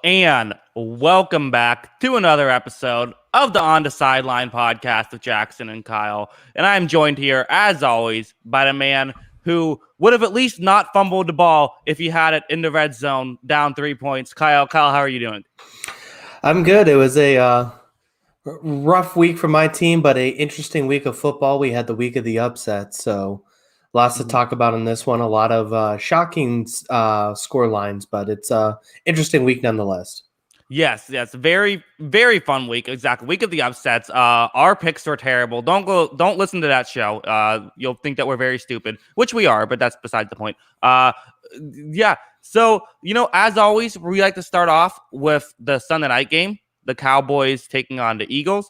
And welcome back to another episode of the On the Sideline podcast with Jackson and Kyle. And I'm joined here, as always, by the man who would have at least not fumbled the ball if he had it in the red zone, down 3 points. Kyle, how are you doing? I'm good. It was a rough week for my team, but an interesting week of football. We had the week of the upset, so lots to talk about in this one. A lot of shocking score lines, but it's an interesting week nonetheless. Yes, very, very fun week. Exactly, week of the upsets. Our picks were terrible. Don't listen to that show. You'll think that we're very stupid, which we are, but that's beside the point. Yeah. So as always, we like to start off with the Sunday night game, the Cowboys taking on the Eagles.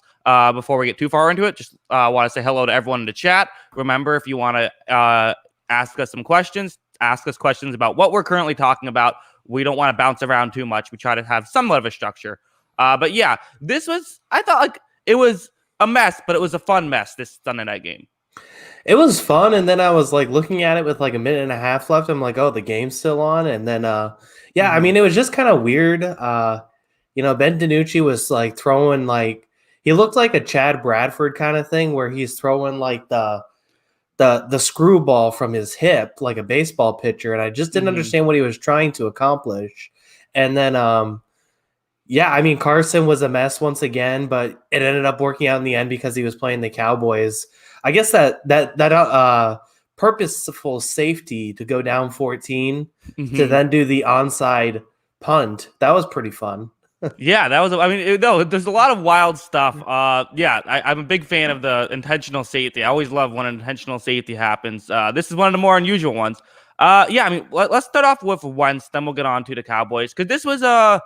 Before we get too far into it, just want to say hello to everyone in the chat. Remember, if you want to ask us some questions, ask us questions about what we're currently talking about. We don't want to bounce around too much. We try to have somewhat of a structure. But yeah, I thought like it was a mess, but it was a fun mess, this Sunday night game. It was fun, and then I was like looking at it with like a minute and a half left. I'm like, oh, the game's still on. And then, I mean, it was just kind of weird. Ben DiNucci was like throwing like, he looked like a Chad Bradford kind of thing where he's throwing like the screwball from his hip like a baseball pitcher, and I just didn't understand what he was trying to accomplish. And then I mean, Carson was a mess once again, but it ended up working out in the end because he was playing the Cowboys. I guess that purposeful safety to go down 14 to then do the onside punt, that was pretty fun. Yeah, that was. I mean, there's a lot of wild stuff. I'm a big fan of the intentional safety. I always love when intentional safety happens. This is one of the more unusual ones. I mean, let's start off with Wentz, then we'll get on to the Cowboys, because this was a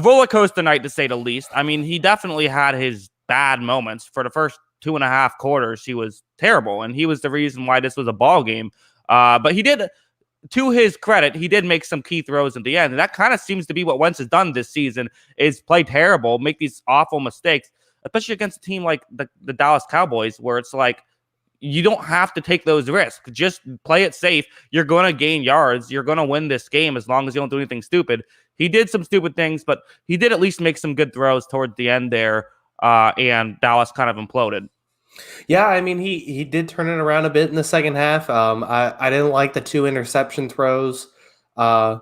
roller coaster night to say the least. I mean, he definitely had his bad moments. For the first 2.5 quarters, he was terrible, and he was the reason why this was a ball game. But he did. To his credit, he did make some key throws at the end. And that kind of seems to be what Wentz has done this season, is play terrible, make these awful mistakes, especially against a team like the Dallas Cowboys, where it's like, you don't have to take those risks. Just play it safe. You're going to gain yards. You're going to win this game as long as you don't do anything stupid. He did some stupid things, but he did at least make some good throws towards the end there, and Dallas kind of imploded. Yeah, I mean, he did turn it around a bit in the second half. I didn't like the 2 interception throws. The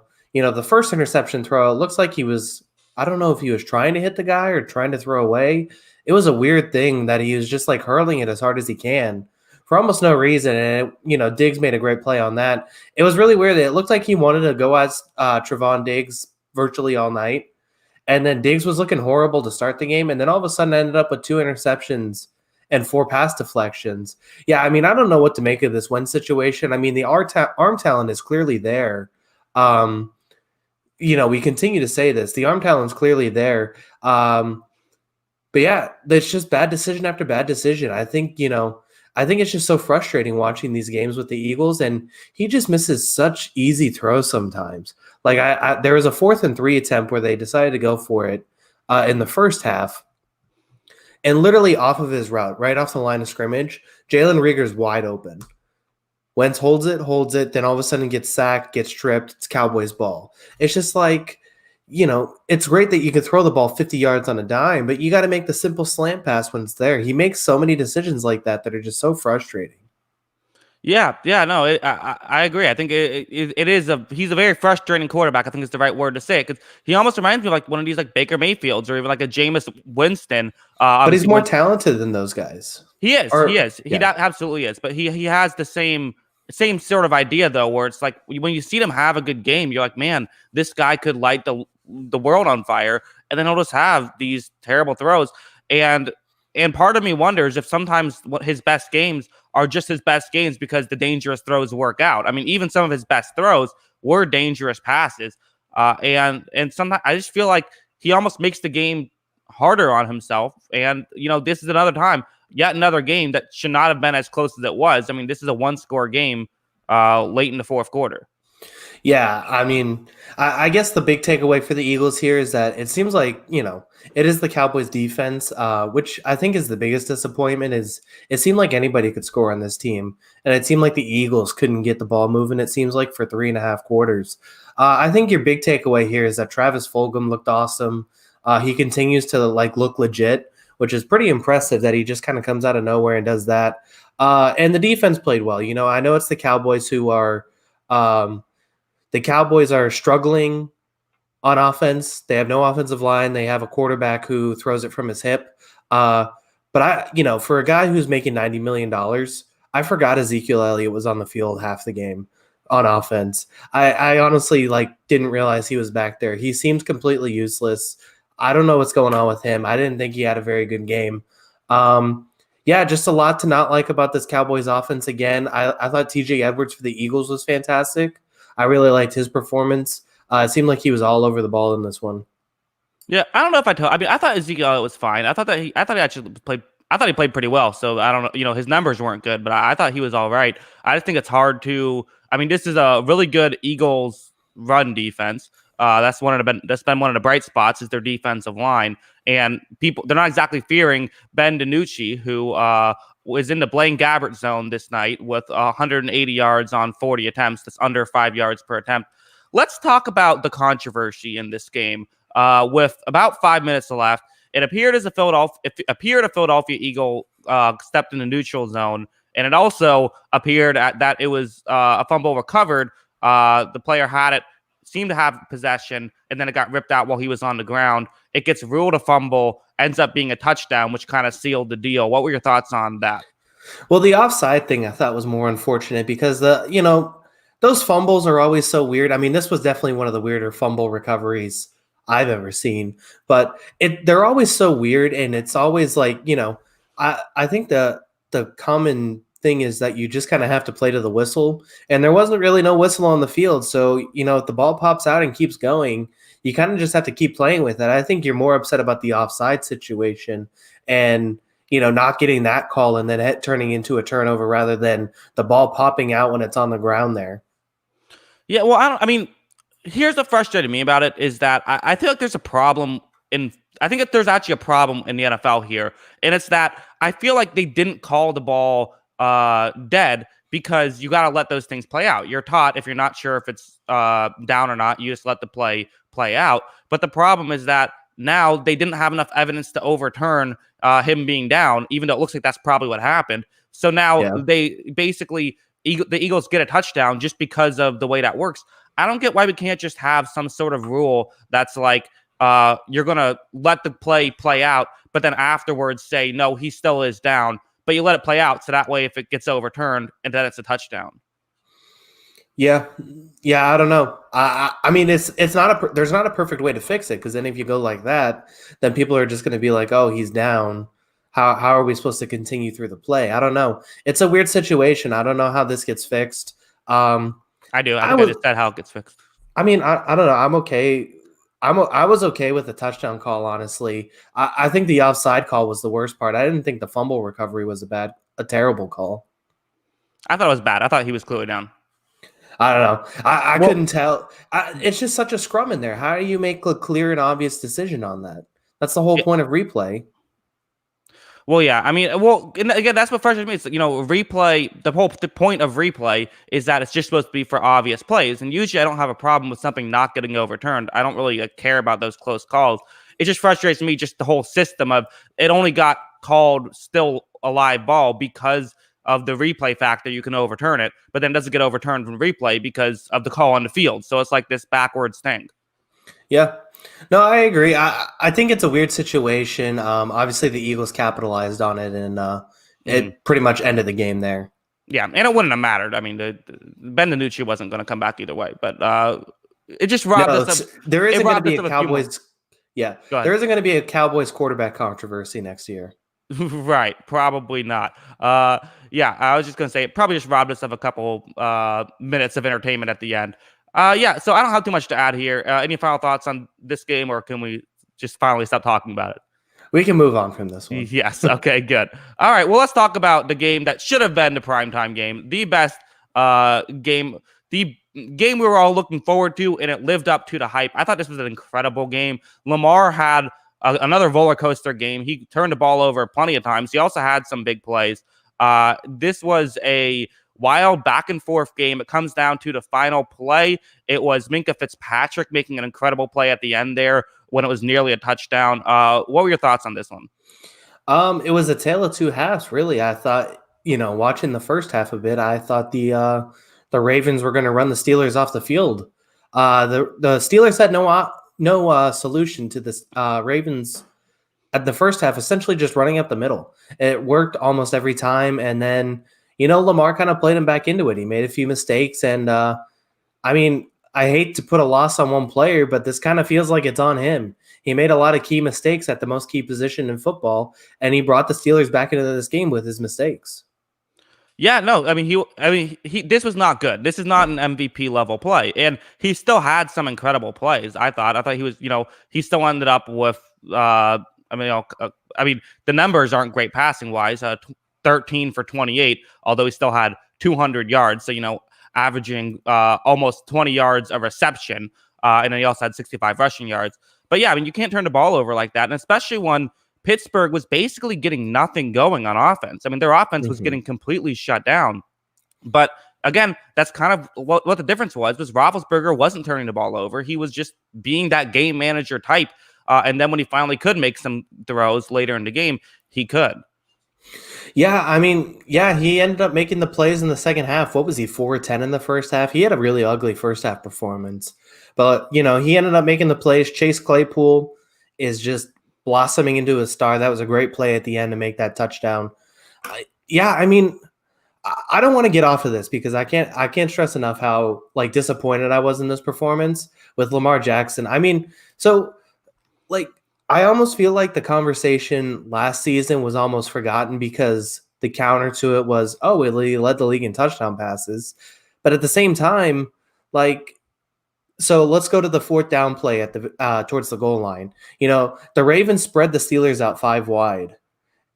first interception throw, it looks like I don't know if he was trying to hit the guy or trying to throw away. It was a weird thing that he was just like hurling it as hard as he can for almost no reason. And, Diggs made a great play on that. It was really weird. It looked like he wanted to go as Trevon Diggs virtually all night. And then Diggs was looking horrible to start the game. And then all of a sudden ended up with 2 interceptions and 4 pass deflections. Yeah, I mean, I don't know what to make of this Wentz situation. I mean, the arm talent is clearly there. We continue to say this. The arm talent is clearly there. But yeah, it's just bad decision after bad decision. I think it's just so frustrating watching these games with the Eagles, and he just misses such easy throws sometimes. Like there was a 4th and 3 attempt where they decided to go for it in the first half. And literally off of his route, right off the line of scrimmage, Jalen Reagor's wide open. Wentz holds it, then all of a sudden gets sacked, gets tripped. It's Cowboys ball. It's just like, it's great that you can throw the ball 50 yards on a dime, but you got to make the simple slant pass when it's there. He makes so many decisions like that are just so frustrating. Yeah, no, I agree. I think he's a very frustrating quarterback. I think it's the right word to say it, because he almost reminds me of like one of these like Baker Mayfields or even like a Jameis Winston. But he's more talented than those guys. He is. He absolutely is. But he has the same sort of idea though, where it's like when you see them have a good game, you're like, man, this guy could light the world on fire, and then he'll just have these terrible throws. And part of me wonders if sometimes his best games are just his best games because the dangerous throws work out. I mean, even some of his best throws were dangerous passes. And sometimes I just feel like he almost makes the game harder on himself. And, this is yet another game that should not have been as close as it was. I mean, this is a 1-score game late in the 4th quarter. Yeah, I mean, I guess the big takeaway for the Eagles here is that it seems like, it is the Cowboys defense, which I think is the biggest disappointment is it seemed like anybody could score on this team. And it seemed like the Eagles couldn't get the ball moving, it seems like, for 3.5 quarters. I think your big takeaway here is that Travis Fulgham looked awesome. He continues to look legit, which is pretty impressive that he just kind of comes out of nowhere and does that. And the defense played well. I know it's the Cowboys who are um, the Cowboys are struggling on offense. They have no offensive line. They have a quarterback who throws it from his hip. But for a guy who's making $90 million, I forgot Ezekiel Elliott was on the field half the game on offense. I honestly didn't realize he was back there. He seems completely useless. I don't know what's going on with him. I didn't think he had a very good game. Yeah, just a lot to not like about this Cowboys offense again. I thought TJ Edwards for the Eagles was fantastic. I really liked his performance. It seemed like he was all over the ball in this one. Yeah, I don't know if I mean, I thought Ezekiel Elliott was fine. I thought he actually played. I thought he played pretty well. So I don't know. His numbers weren't good, but I thought he was all right. I just think it's hard to. I mean, this is a really good Eagles run defense. That's been one of the bright spots is their defensive line, and they're not exactly fearing Ben DiNucci, who was in the Blaine Gabbert zone this night with 180 yards on 40 attempts. That's under 5 yards per attempt. Let's talk about the controversy in this game. With about 5 minutes left, it appeared a Philadelphia Eagle stepped in the neutral zone, and it also appeared that it was a fumble recovered. The player seemed to have possession, and then it got ripped out while he was on the ground. It gets ruled a fumble, ends up being a touchdown, which kind of sealed the deal. What were your thoughts on that? Well, the offside thing I thought was more unfortunate because those fumbles are always so weird. I mean, this was definitely one of the weirder fumble recoveries I've ever seen, but they're always so weird, and it's always I think the common thing is that you just kind of have to play to the whistle, and there wasn't really no whistle on the field. So if the ball pops out and keeps going, you kind of just have to keep playing with it. I think you're more upset about the offside situation and not getting that call and then it turning into a turnover rather than the ball popping out when it's on the ground there. Yeah, well, I mean, here's what frustrated me about it is that I feel like there's a problem I think that there's actually a problem in the NFL here, and it's that I feel like they didn't call the ball dead because you got to let those things play out. You're taught if you're not sure if it's down or not, you just let the play out. But the problem is that now they didn't have enough evidence to overturn him being down, even though it looks like that's probably what happened. So now they basically the Eagles get a touchdown just because of the way that works. I don't get why we can't just have some sort of rule that's like you're going to let the play out, but then afterwards say, no, he still is down, but you let it play out. So that way, if it gets overturned and then it's a touchdown. Yeah. I don't know. I mean, there's not a perfect way to fix it. Because then if you go like that, then people are just going to be like, oh, he's down. How are we supposed to continue through the play? I don't know. It's a weird situation. I don't know how this gets fixed. I do. I just said how it gets fixed. I mean, I don't know. I'm okay. I was okay with the touchdown call, honestly. I think the offside call was the worst part. I didn't think the fumble recovery was a terrible call. I thought it was bad. I thought he was clearly down. I don't know. I couldn't tell. It's just such a scrum in there. How do you make a clear and obvious decision on that? That's the whole point of replay. Well, yeah. I mean, again, that's what frustrates me. It's, replay. The point of replay is that it's just supposed to be for obvious plays. And usually I don't have a problem with something not getting overturned. I don't really care about those close calls. It just frustrates me, just the whole system of it only got called still a live ball because of the replay factor. You can overturn it, but then it doesn't get overturned from replay because of the call on the field. So it's like this backwards thing. Yeah. No, I agree. I think it's a weird situation. Obviously, the Eagles capitalized on it, and it pretty much ended the game there. Yeah, and it wouldn't have mattered. I mean, Ben DiNucci wasn't going to come back either way, but it just robbed us of. There isn't going to be a Cowboys. Yeah, there isn't going to be a Cowboys quarterback controversy next year. Right, probably not. Yeah, I was just going to say it probably just robbed us of a couple minutes of entertainment at the end. Yeah, so I don't have too much to add here. Any final thoughts on this game, or can we just finally stop talking about it? We can move on from this one. Yes, okay, good. All right, well, let's talk about the game that should have been the primetime game, the best game, the game we were all looking forward to, and it lived up to the hype. I thought this was an incredible game. Lamar had another roller coaster game. He turned the ball over plenty of times. He also had some big plays. This was a wild back and forth game. It comes down to the final play. It was Minkah Fitzpatrick making an incredible play at the end there when it was nearly a touchdown. What were your thoughts on this one? It was a tale of two halves, really. I thought, watching the first half of it, I thought the Ravens were going to run the Steelers off the field. The Steelers had no solution to this. Ravens at the first half, essentially just running up the middle. It worked almost every time, and then Lamar kind of played him back into it. He made a few mistakes, and I mean, I hate to put a loss on one player, but this kind of feels like it's on him. He made a lot of key mistakes at the most key position in football, and he brought the Steelers back into this game with his mistakes. Yeah, no, I mean, he. This was not good. This is not an MVP level play, and he still had some incredible plays. I thought he was, he still ended up with, I mean, the numbers aren't great passing wise. 13 for 28, although he still had 200 yards. So averaging almost 20 yards a reception, and then he also had 65 rushing yards. But yeah, I mean, you can't turn the ball over like that, and especially when Pittsburgh was basically getting nothing going on offense. I mean, their offense was getting completely shut down. But again, that's kind of what the difference was Roethlisberger wasn't turning the ball over. He was just being that game manager type. And then when he finally could make some throws later in the game, he could. Yeah, I mean, he ended up making the plays in the second half. What was he, 4-10 in the first half? He had a really ugly first half performance. But, he ended up making the plays. Chase Claypool is just blossoming into a star. That was a great play at the end to make that touchdown. I mean, I don't want to get off of this because I can't stress enough how disappointed I was in this performance with Lamar Jackson. I mean, so I almost feel like the conversation last season was almost forgotten because the counter to it was, he led the league in touchdown passes. But at the same time, so let's go to the fourth down play at the towards the goal line. The Ravens spread the Steelers out 5 wide,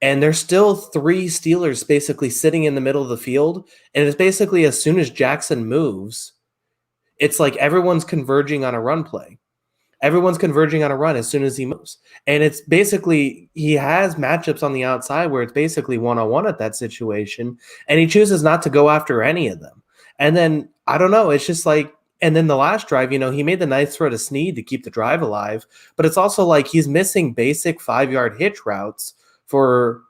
and there's still 3 Steelers basically sitting in the middle of the field. And it's basically as soon as Jackson moves, it's like everyone's converging on a run play. Everyone's converging on a run as soon as he moves. And it's basically, he has matchups on the outside where it's basically one-on-one at that situation, and he chooses not to go after any of them. And then, I don't know, it's just and then the last drive, he made the nice throw to Snead to keep the drive alive, but it's also he's missing basic 5-yard hitch routes for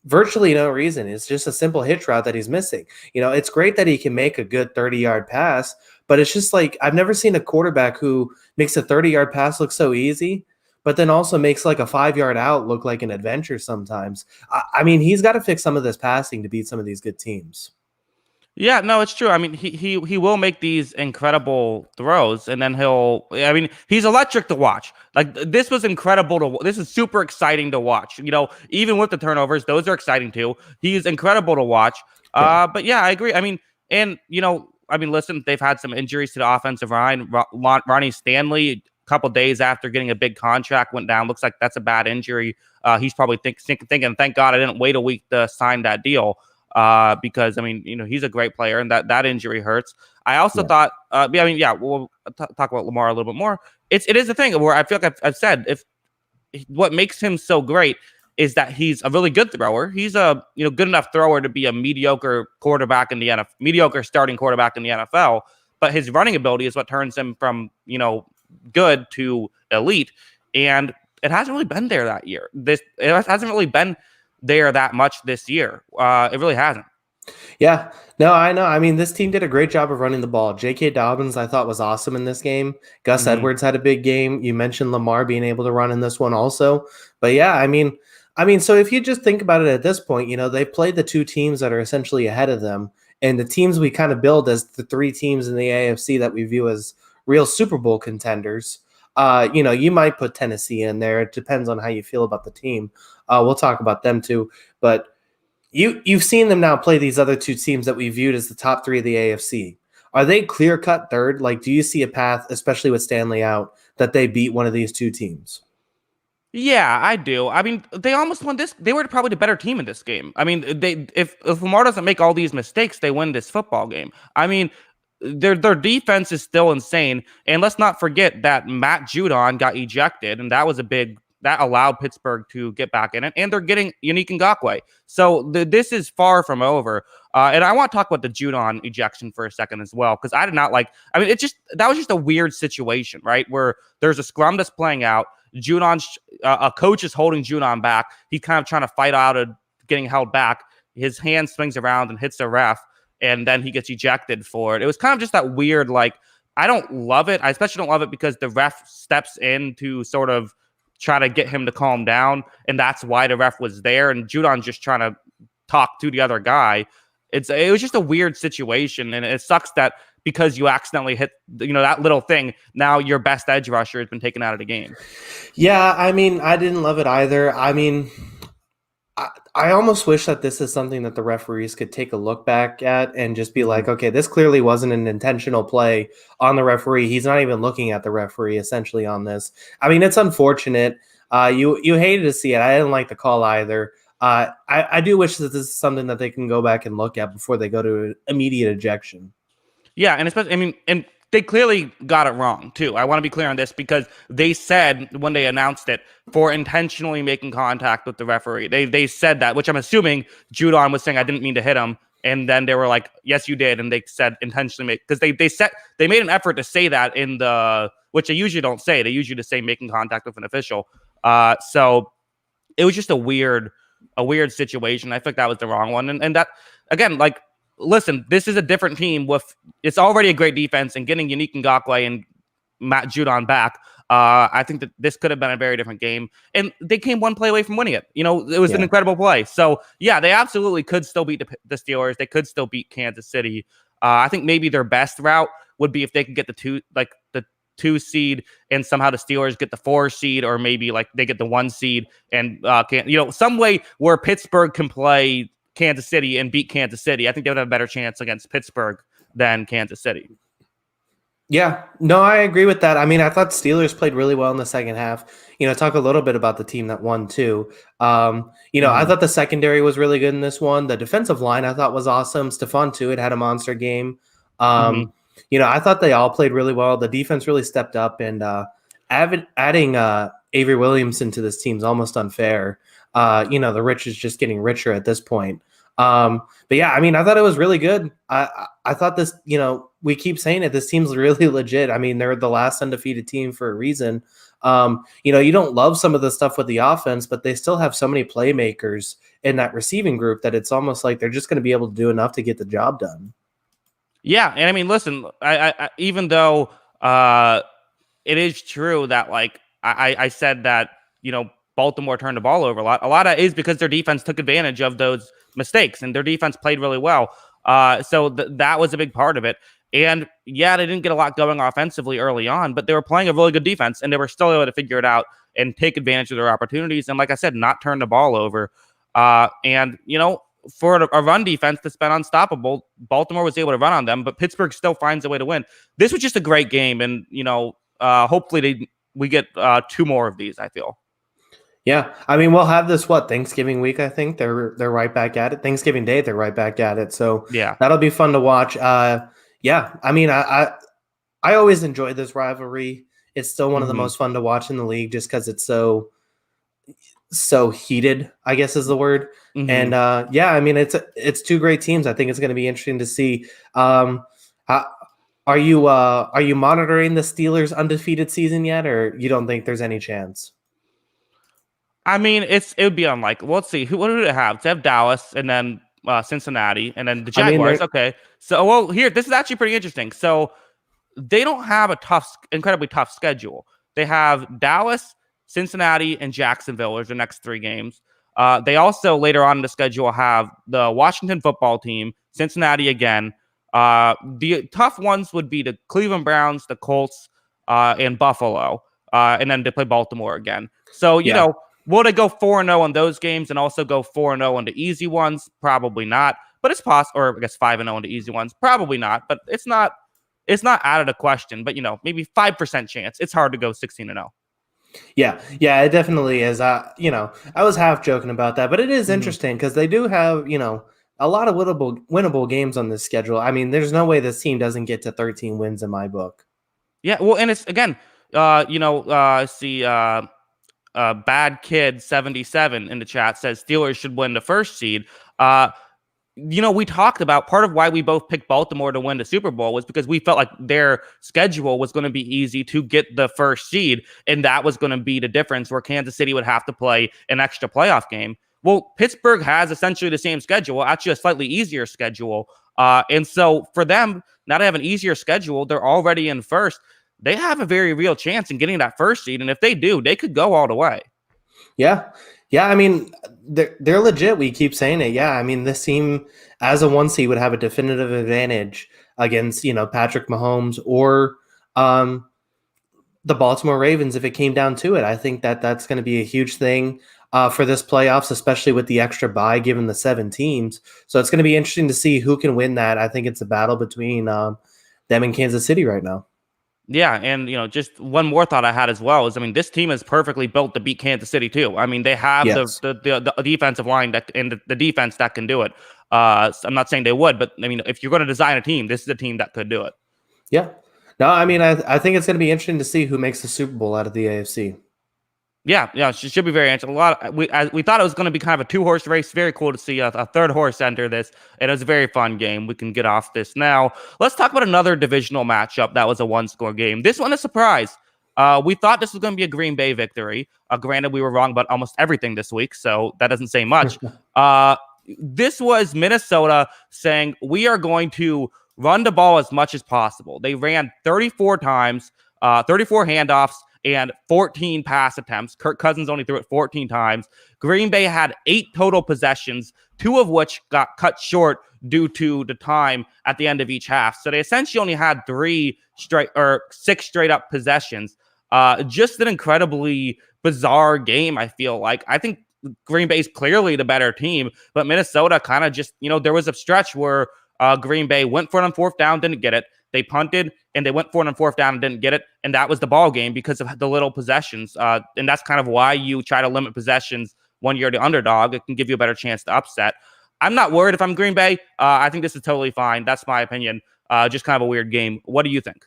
virtually no reason. It's just a simple hitch route that he's missing. It's great that he can make a good 30-yard pass, but it's just I've never seen a quarterback who makes a 30-yard pass look so easy, but then also makes a 5-yard out look like an adventure sometimes. I mean, he's got to fix some of this passing to beat some of these good teams. Yeah, no, it's true. I mean, he will make these incredible throws, and then he's electric to watch. This was incredible this is super exciting to watch. Even with the turnovers, those are exciting too. He's incredible to watch. Yeah. But yeah, I agree. I mean, and listen, they've had some injuries to the offensive line. Ronnie Stanley, a couple days after getting a big contract, went down. Looks like that's a bad injury. He's probably thinking, thank God I didn't wait a week to sign that deal. Because he's a great player, and that injury hurts. I also thought, we'll talk about Lamar a little bit more. It is a thing where I feel like I've said what makes him so great is that he's a really good thrower. He's a good enough thrower to be a mediocre quarterback in the NFL, mediocre starting quarterback in the NFL. But his running ability is what turns him from good to elite, and it hasn't really been there that year. It hasn't really been there that much this year. It really hasn't. Yeah, no, I know. I mean, this team did a great job of running the ball. J.K. Dobbins, I thought, was awesome in this game. Gus Edwards had a big game. You mentioned Lamar being able to run in this one also. But yeah, I mean, so if you just think about it at this point, they played the 2 teams that are essentially ahead of them, and the teams we kind of build as the 3 teams in the AFC that we view as real Super Bowl contenders. You might put Tennessee in there. It depends on how you feel about the team. We'll talk about them too. But you've seen them now play these other 2 teams that we viewed as the top 3 of the AFC. Are they clear-cut third? Do you see a path, especially with Stanley out, that they beat one of these 2 teams? Yeah, I do. I mean, they almost won this. They were probably the better team in this game. I mean, if Lamar doesn't make all these mistakes, they win this football game. I mean, their defense is still insane. And let's not forget that Matt Judon got ejected, and that allowed Pittsburgh to get back in it. And they're getting Yannick Ngakoue. So this is far from over. And I want to talk about the Judon ejection for a second as well, because I did not like. I mean, that was just a weird situation, right? Where there's a scrum that's playing out. A coach is holding Judon back. He's kind of trying to fight out of getting held back. His hand swings around and hits the ref, and then he gets ejected for it. It was kind of just that weird, like, I don't love it. I especially don't love it because the ref steps in to sort of try to get him to calm down, and that's why the ref was there, and Judon just trying to talk to the other guy. It was just a weird situation, and it sucks that because you accidentally hit, that little thing, now your best edge rusher has been taken out of the game. Yeah, I mean, I didn't love it either. I mean, I almost wish that this is something that the referees could take a look back at and just be like, okay, this clearly wasn't an intentional play on the referee. He's not even looking at the referee essentially on this. I mean, it's unfortunate. You hated to see it. I didn't like the call either. I do wish that this is something that they can go back and look at before they go to immediate ejection. Yeah, and especially, I mean, and they clearly got it wrong, too. I want to be clear on this because they said when they announced it for intentionally making contact with the referee. They said that, which I'm assuming Judon was saying, I didn't mean to hit him. And then they were like, yes, you did. And they said intentionally make, because they made an effort to say that which they usually don't say. They usually just say making contact with an official. So it was just a weird situation. I think that was the wrong one. And that, again, like, listen, this is a different team it's already a great defense, and getting Yannick Ngakoue and Matt Judon back. I think that this could have been a very different game, and they came one play away from winning it. It was an incredible play. So yeah, they absolutely could still beat the Steelers. They could still beat Kansas City. I think maybe their best route would be if they could get the 2 seed and somehow the Steelers get the 4 seed, or maybe like they get the 1 seed and some way where Pittsburgh can play Kansas City and beat Kansas City. I think they would have a better chance against Pittsburgh than Kansas City. Yeah, no, I agree with that. I mean, I thought Steelers played really well in the second half. Talk a little bit about the team that won too. I thought the secondary was really good in this one. The defensive line I thought was awesome. Stephon Tuitt had a monster game. I thought they all played really well. The defense really stepped up, and adding Avery Williamson to this team is almost unfair. The rich is just getting richer at this point. But yeah, I mean, I thought it was really good. I thought this, we keep saying it, this team's really legit. I mean, they're the last undefeated team for a reason. You don't love some of the stuff with the offense, but they still have so many playmakers in that receiving group that it's almost like they're just going to be able to do enough to get the job done. Yeah. And I mean, listen, I even though it is true that, like, I said that, Baltimore turned the ball over a lot of it is because their defense took advantage of those mistakes, and their defense played really well. So that was a big part of it. And yeah, they didn't get a lot going offensively early on, but they were playing a really good defense, and they were still able to figure it out and take advantage of their opportunities. And like I said, not turn the ball over. For a run defense that's been unstoppable, Baltimore was able to run on them, but Pittsburgh still finds a way to win. This was just a great game, and hopefully we get 2 more of these, I feel. Yeah, I mean, we'll have this Thanksgiving week. I think they're right back at it. Thanksgiving Day, they're right back at it. So yeah, that'll be fun to watch. Yeah, I mean, I always enjoy this rivalry. It's still one of the most fun to watch in the league, just because it's so heated, I guess is the word. And yeah, I mean, it's 2 great teams. I think it's going to be interesting to see. Are you monitoring the Steelers' undefeated season yet, or you don't think there's any chance? I mean, it would be unlikely. Let's see. What do they have? They have Dallas, and then Cincinnati, and then the Jaguars. Okay. So, this is actually pretty interesting. So they don't have a incredibly tough schedule. They have Dallas, Cincinnati, and Jacksonville as the next 3 games. They also, later on in the schedule, have the Washington football team, Cincinnati again. The tough ones would be the Cleveland Browns, the Colts, and Buffalo. And then they play Baltimore again. So, will they go 4-0 on those games and also go 4-0 on the easy ones? Probably not. But it's possible, or I guess 5-0 on the easy ones. Probably not. But it's not out of the question. But maybe 5% chance. It's hard to go 16-0. Yeah, it definitely is. I was half joking about that, but it is interesting because they do have a lot of winnable games on this schedule. I mean, there's no way this team doesn't get to 13 wins in my book. Yeah, well, and it's again, see, Bad Kid 77 in the chat says Steelers should win the first seed. We talked about part of why we both picked Baltimore to win the Super Bowl was because we felt like their schedule was going to be easy to get the first seed, and that was going to be the difference where Kansas City would have to play an extra playoff game. Well, Pittsburgh has essentially the same schedule, actually a slightly easier schedule. And so for them, now they have an easier schedule. They're already in first. They have a very real chance in getting that first seed. And if they do, they could go all the way. Yeah. Yeah, I mean, they're legit. We keep saying it. Yeah, I mean, this team as a 1 seed would have a definitive advantage against, Patrick Mahomes or the Baltimore Ravens if it came down to it. I think that's going to be a huge thing for this playoffs, especially with the extra bye given the 7 teams. So it's going to be interesting to see who can win that. I think it's a battle between them and Kansas City right now. Yeah, and just one more thought I had as well is, I mean, this team is perfectly built to beat Kansas City too. I mean, they have the defensive line and the defense that can do it. I'm not saying they would, but I mean, if you're going to design a team, this is a team that could do it. Yeah. No, I mean, I think it's going to be interesting to see who makes the Super Bowl out of the AFC. Yeah, it should be very interesting. We thought it was going to be kind of a 2-horse race. Very cool to see a third horse enter this. It was a very fun game. We can get off this now. Let's talk about another divisional matchup that was a 1-score game. This one, a surprise. We thought this was going to be a Green Bay victory. Granted, we were wrong about almost everything this week, so that doesn't say much. This was Minnesota saying we are going to run the ball as much as possible. They ran 34 times, 34 handoffs, and 14 pass attempts. Kirk Cousins only threw it 14 times. Green Bay had 8 total possessions, 2 of which got cut short due to the time at the end of each half. So they essentially only had 6 straight up possessions. Just an incredibly bizarre game, I feel like. I think Green Bay's clearly the better team, but Minnesota kind of just, there was a stretch where Green Bay went for it on 4th down, didn't get it. They punted and they went for it on 4th down and didn't get it. And that was the ball game because of the little possessions. And that's kind of why you try to limit possessions when you're the underdog. It can give you a better chance to upset. I'm not worried if I'm Green Bay. I think this is totally fine. That's my opinion. Just kind of a weird game. What do you think?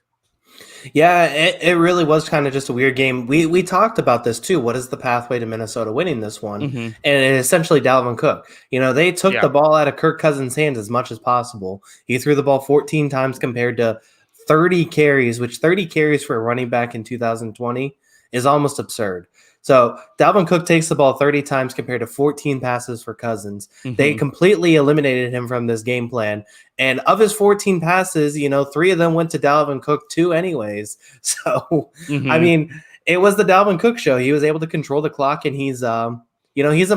Yeah, it really was kind of just a weird game. We talked about this too. What is the pathway to Minnesota winning this one? Mm-hmm. And essentially Dalvin Cook. They took the ball out of Kirk Cousins' hands as much as possible. He threw the ball 14 times compared to 30 carries, which 30 carries for a running back in 2020 is almost absurd. So Dalvin Cook takes the ball 30 times compared to 14 passes for Cousins. Mm-hmm. They completely eliminated him from this game plan. And of his 14 passes, 3 of them went to Dalvin Cook too anyways. So, I mean, it was the Dalvin Cook show. He was able to control the clock, and he's a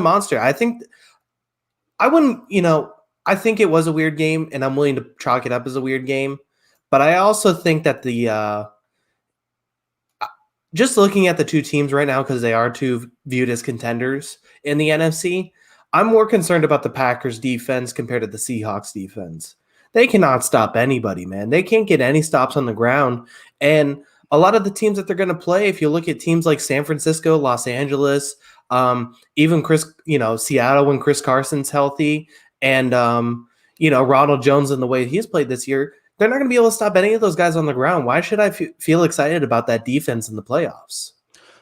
monster. I think it was a weird game, and I'm willing to chalk it up as a weird game. But I also think that just looking at the 2 teams right now, because they are 2 viewed as contenders in the NFC, I'm more concerned about the Packers defense compared to the Seahawks defense. They cannot stop anybody, man. They can't get any stops on the ground. And a lot of the teams that they're going to play, if you look at teams like San Francisco, Los Angeles, even Seattle when Chris Carson's healthy, and Ronald Jones in the way he's played this year, they're not going to be able to stop any of those guys on the ground. Why should I feel excited about that defense in the playoffs?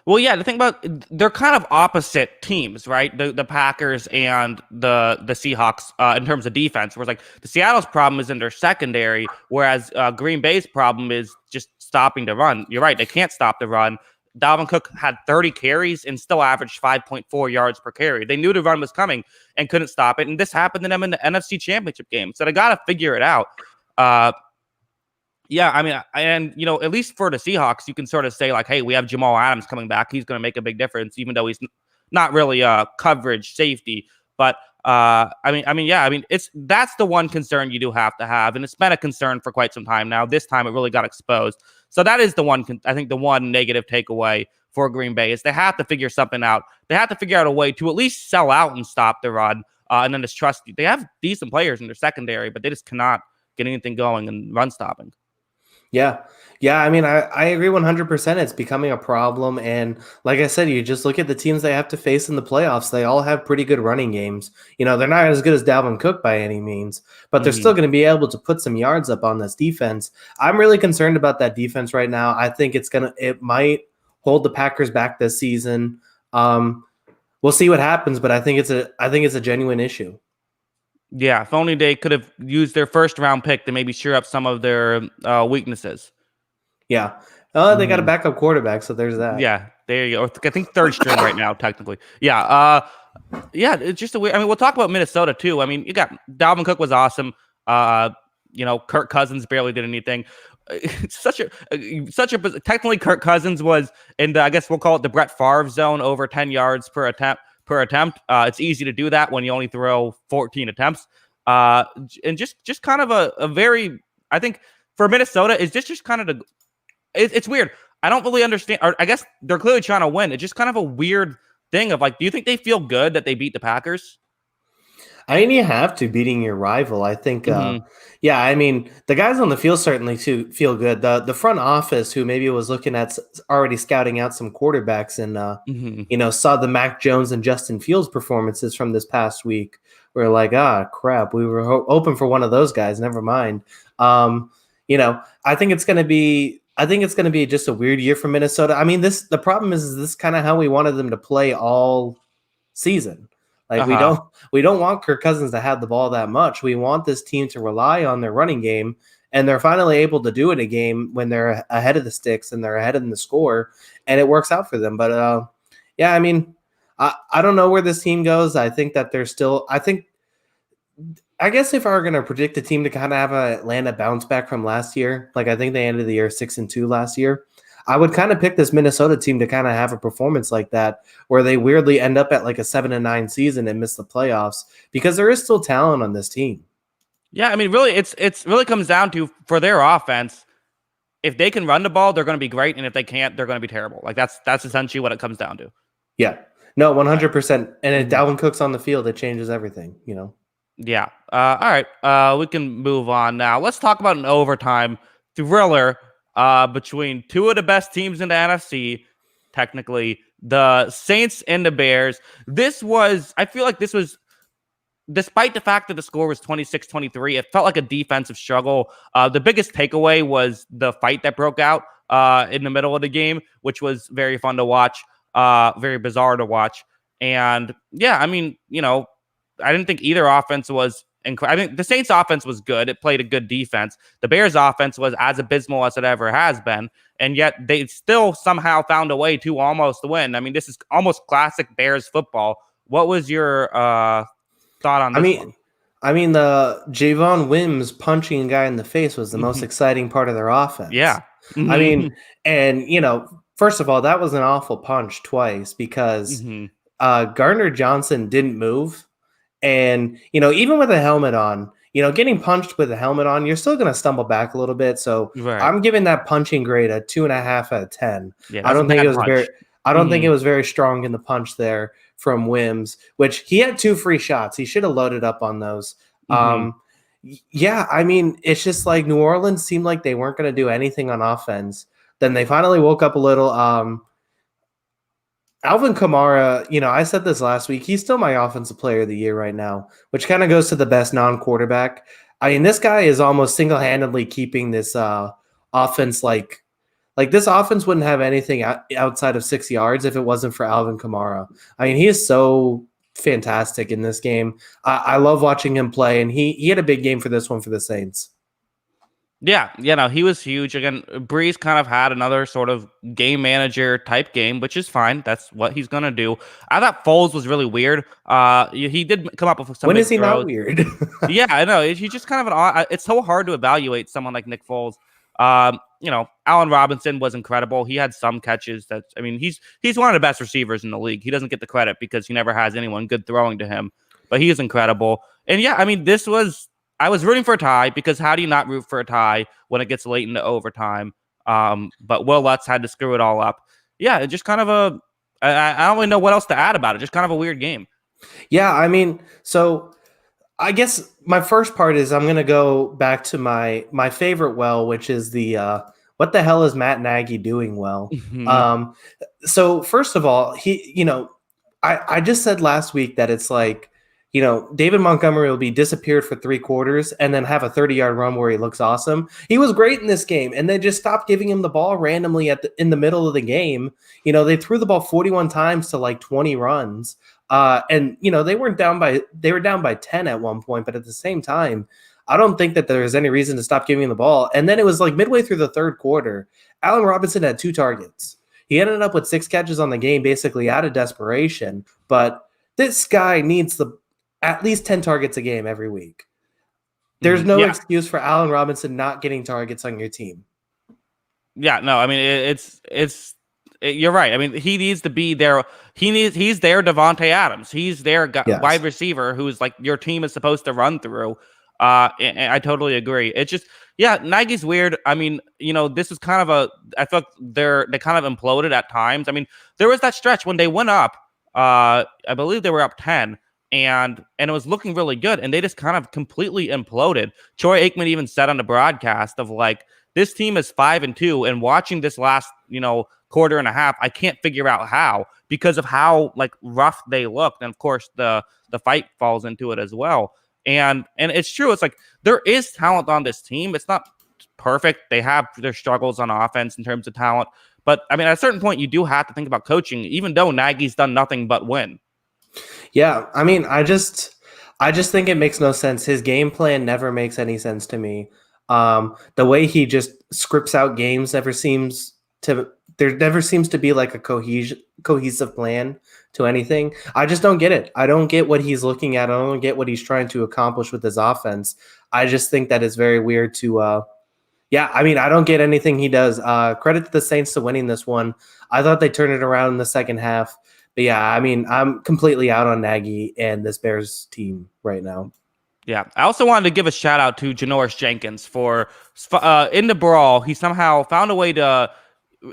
Well, yeah, the thing about they're kind of opposite teams, right? The Packers and the Seahawks in terms of defense. Whereas like the Seattle's problem is in their secondary, whereas Green Bay's problem is just stopping the run. You're right; they can't stop the run. Dalvin Cook had 30 carries and still averaged 5.4 yards per carry. They knew the run was coming and couldn't stop it. And this happened to them in the NFC Championship game. So they got to figure it out. Yeah, I mean, and, at least for the Seahawks, you can sort of say, like, hey, we have Jamal Adams coming back. He's going to make a big difference, even though he's not really coverage safety. But, that's the one concern you do have to have. And it's been a concern for quite some time now. This time it really got exposed. So that is the one negative takeaway for Green Bay is they have to figure something out. They have to figure out a way to at least sell out and stop the run. And then just trust. They have decent players in their secondary, but they just cannot get anything going and run stopping. Yeah. Yeah, I mean, I agree 100%. It's becoming a problem. And like I said, you just look at the teams they have to face in the playoffs. They all have pretty good running games. They're not as good as Dalvin Cook by any means, but they're still Hmm. going to be able to put some yards up on this defense. I'm really concerned about that defense right now. I think it might hold the Packers back this season. Um, we'll see what happens, but I think it's a genuine issue. Yeah, if only they could have used their first round pick to maybe shore up some of their weaknesses. Yeah. They got a Hmm. backup quarterback, so there's that. Yeah, there you go. I think third string right now, technically. Yeah. Yeah, it's just a weird. I mean, we'll talk about Minnesota too. I mean, you got Dalvin Cook was awesome. Uh, Kirk Cousins barely did anything. It's such a technically Kirk Cousins was in the, I guess we'll call it the Brett Favre zone, over 10 yards per attempt. It's easy to do that when you only throw 14 attempts. And just kind of a very, I think for Minnesota is just kind of it's weird. I don't really understand. Or I guess they're clearly trying to win. It's just kind of a weird thing of like, do you think they feel good that they beat the Packers? I mean, you have to beating your rival. I think, Hmm. yeah. I mean, the guys on the field certainly too feel good. The front office, who maybe was looking at already scouting out some quarterbacks and Hmm. saw the Mac Jones and Justin Fields performances from this past week, were like, ah, crap, we were hoping for one of those guys. Never mind. I think it's gonna be. I think it's going to be just a weird year for Minnesota. I mean, the problem is this kind of how we wanted them to play all season. Like we Uh-huh. don't we don't want Kirk Cousins to have the ball that much. We want this team to rely on their running game, and they're finally able to do it a game when they're ahead of the sticks and they're ahead in the score, and it works out for them. But yeah, I mean, I don't know where this team goes. I think that they're still. I guess if I were going to predict a team to kind of have a Atlanta bounce back from last year, like I think they ended the year 6-2 last year, I would kind of pick this Minnesota team to kind of have a performance like that, where they weirdly end up at like a 7-9 season and miss the playoffs, because there is still talent on this team. Yeah, I mean, really, it's really comes down to for their offense. If they can run the ball, they're going to be great, and if they can't, they're going to be terrible. Like that's essentially what it comes down to. Yeah, no, Uh, 100%. And if mhm. Dalvin Cook's on the field, it changes everything. Yeah. All right. We can move on now. Let's talk about an overtime thriller between two of the best teams in the NFC, technically, the Saints and the Bears. I feel like this was, despite the fact that the score was 26-23, it felt like a defensive struggle. The biggest takeaway was the fight that broke out in the middle of the game, which was very fun to watch, very bizarre to watch. And yeah, I mean, I didn't think either offense was incredible. I think the Saints offense was good. It played a good defense. The Bears offense was as abysmal as it ever has been. And yet they still somehow found a way to almost win. I mean, this is almost classic Bears football. What was your thought on I this mean, one? I mean, the Javon Wims punching a guy in the face was the most Mhm. exciting part of their offense. Yeah. I Hmm. mean, and first of all, that was an awful punch twice because Hmm. Gardner Johnson didn't move, and even with a helmet on, getting punched with a helmet on, you're still going to stumble back a little bit. So Right. I'm giving that punching grade a 2.5 out of 10. Yeah, I that's a don't think it bad was punch. very. I don't think Hmm. it was very strong in the punch there from Wims, which he had two free shots. He should have loaded up on those. Hmm. Yeah, I mean, it's just like New Orleans seemed like they weren't going to do anything on offense. Then they finally woke up a little. Alvin Kamara, I said this last week. He's still my offensive player of the year right now, which kind of goes to the best non-quarterback. I mean, this guy is almost single-handedly keeping this offense like this offense wouldn't have anything outside of 6 yards if it wasn't for Alvin Kamara. I mean, he is so fantastic in this game. I love watching him play, and he had a big game for this one for the Saints. Yeah, no, he was huge. Again, Breeze kind of had another sort of game manager type game, which is fine. That's what he's gonna do. I thought Foles was really weird. He did come up with some When big is he not throws. weird? Yeah, I know. He's just kind of an odd. It's so hard to evaluate someone like Nick Foles. Allen Robinson was incredible. He had some catches. I mean, he's one of the best receivers in the league. He doesn't get the credit because he never has anyone good throwing to him, but he is incredible. And yeah, I mean, I was rooting for a tie because how do you not root for a tie when it gets late into overtime? But Will Lutz had to screw it all up. Yeah, it just kind of I don't really know what else to add about it. Just kind of a weird game. Yeah, I mean, so I guess my first part is I'm going to go back to my favorite well, which is the what the hell is Matt Nagy doing well? Mhm. Um, so first of all, I just said last week that it's like, David Montgomery will be disappeared for 3 quarters and then have a 30-yard run where he looks awesome. He was great in this game, and they just stopped giving him the ball randomly in the middle of the game. They threw the ball 41 times to like 20 runs. And they were down by 10 at one point, but at the same time, I don't think that there's any reason to stop giving him the ball. And then it was like midway through the third quarter, Allen Robinson had 2 targets. He ended up with 6 catches on the game, basically out of desperation. But this guy needs at least 10 targets a game every week. There's no Yeah. excuse for Allen Robinson not getting targets on your team. Yeah, no, I mean you're right. I mean, he needs to be there. He's their Devontae Adams. He's their Yes. wide receiver who's like your team is supposed to run through. And I totally agree. It's just, yeah, Nagy's weird. I mean, this is kind of I feel like they kind of imploded at times. I mean, there was that stretch when they went up. I believe they were up 10, and it was looking really good, and they just kind of completely imploded. Troy Aikman even said on the broadcast of like, this team is 5-2, and watching this last, quarter and a half, I can't figure out how, because of how like rough they looked, and of course the fight falls into it as well. And it's true. It's like there is talent on this team. It's not perfect. They have their struggles on offense in terms of talent, but I mean, at a certain point, you do have to think about coaching, even though Nagy's done nothing but win. Yeah, I mean, I just think it makes no sense. His game plan never makes any sense to me. The way he just scripts out games there never seems to be like a cohesive plan to anything. I just don't get it. I don't get what he's looking at. I don't get what he's trying to accomplish with his offense. I just think that it's very weird yeah, I mean, I don't get anything he does. Credit to the Saints to winning this one. I thought they turned it around in the second half. But yeah, I mean, I'm completely out on Nagy and this Bears team right now. Yeah, I also wanted to give a shout out to Janoris Jenkins for in the brawl. He somehow found a way to.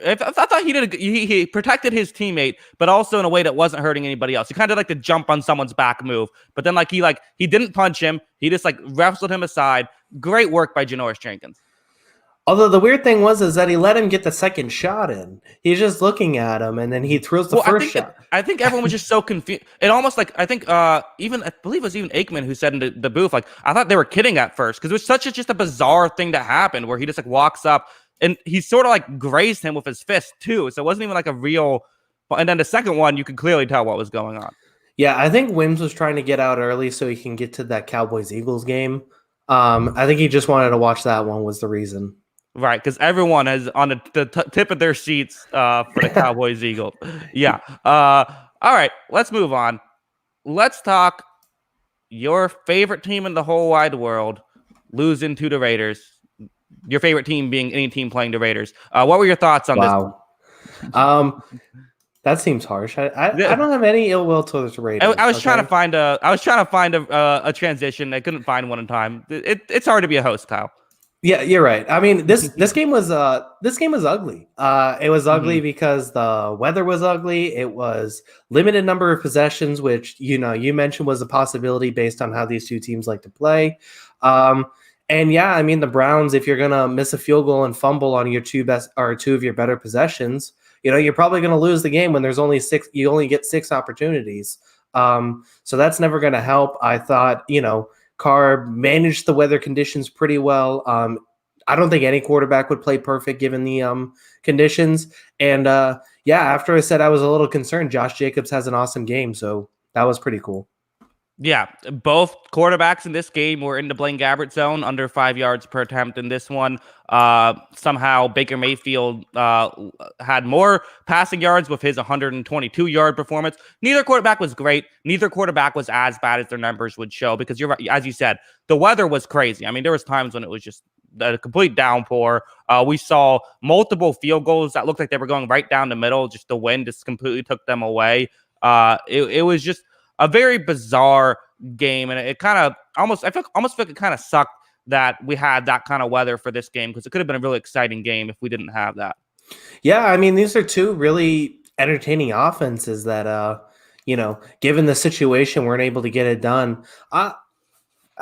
I thought he protected his teammate, but also in a way that wasn't hurting anybody else. He kind of like to jump on someone's back move, but then he didn't punch him. He just like wrestled him aside. Great work by Janoris Jenkins. Although the weird thing is that he let him get the second shot in. He's just looking at him, and then he throws the first shot. I think everyone was just so confused. It almost like I believe it was even Aikman who said in the booth, like, I thought they were kidding at first because it was just a bizarre thing that happened where he just like walks up and he sort of like grazed him with his fist too. So it wasn't even like a real. And then the second one, you could clearly tell what was going on. Yeah, I think Wims was trying to get out early so he can get to that Cowboys-Eagles game. I think he just wanted to watch that one was the reason. Right, because everyone is on the tip of their seats for the Cowboys-Eagles. Yeah. All right, let's move on. Let's talk your favorite team in the whole wide world losing to the Raiders. Your favorite team being any team playing the Raiders. What were your thoughts on this? That seems harsh. I don't have any ill will towards the Raiders. I was trying to find a transition. I couldn't find one in time. It's hard to be a host, Kyle. Yeah, you're right. I mean, this game was ugly. It was ugly because the weather was ugly. It was limited number of possessions, which you mentioned was a possibility based on how these two teams like to play. And yeah, I mean the Browns, if you're gonna miss a field goal and fumble on your two of your better possessions, you're probably gonna lose the game when there's only 6. You only get 6 opportunities. So that's never gonna help. I thought, Carr managed the weather conditions pretty well. I don't think any quarterback would play perfect given the conditions. And after I said I was a little concerned, Josh Jacobs has an awesome game, so that was pretty cool. Yeah, both quarterbacks in this game were in the Blaine Gabbert zone, under 5 yards per attempt in this one. Somehow Baker Mayfield had more passing yards with his 122-yard performance. Neither quarterback was great. Neither quarterback was as bad as their numbers would show because you're right, as you said, the weather was crazy. I mean, there was times when it was just a complete downpour. We saw multiple field goals that looked like they were going right down the middle. Just the wind just completely took them away. It was just a very bizarre game, and it kind of almost like it kind of sucked that we had that kind of weather for this game because it could have been a really exciting game if we didn't have that. Yeah, I mean, these are two really entertaining offenses that, given the situation, weren't able to get it done.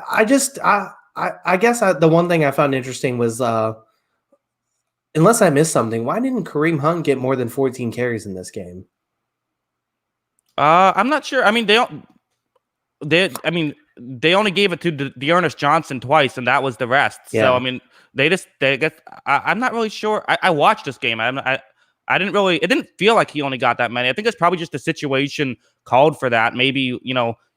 I guess the one thing I found interesting was unless I missed something, why didn't Kareem Hunt get more than 14 carries in this game? I'm not sure. I mean, they only gave it to Dearness Johnson twice, and that was the rest. So I Yeah, mean, they get. I'm not really sure. I watched this game. I didn't really. It didn't feel like he only got that many. I think it's probably just the situation called for that. Maybe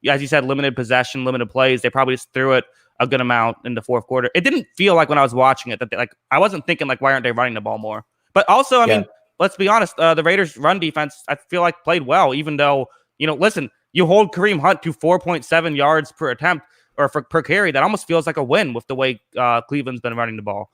as you said, limited possession, limited plays. They probably just threw it a good amount in the fourth quarter. It didn't feel like when I was watching it that I wasn't thinking like, why aren't they running the ball more? But also, I yeah. mean, let's be honest. The Raiders' run defense, I feel like, played well, even though listen. You hold Kareem Hunt to 4.7 yards per attempt or per carry. That almost feels like a win with the way Cleveland's been running the ball.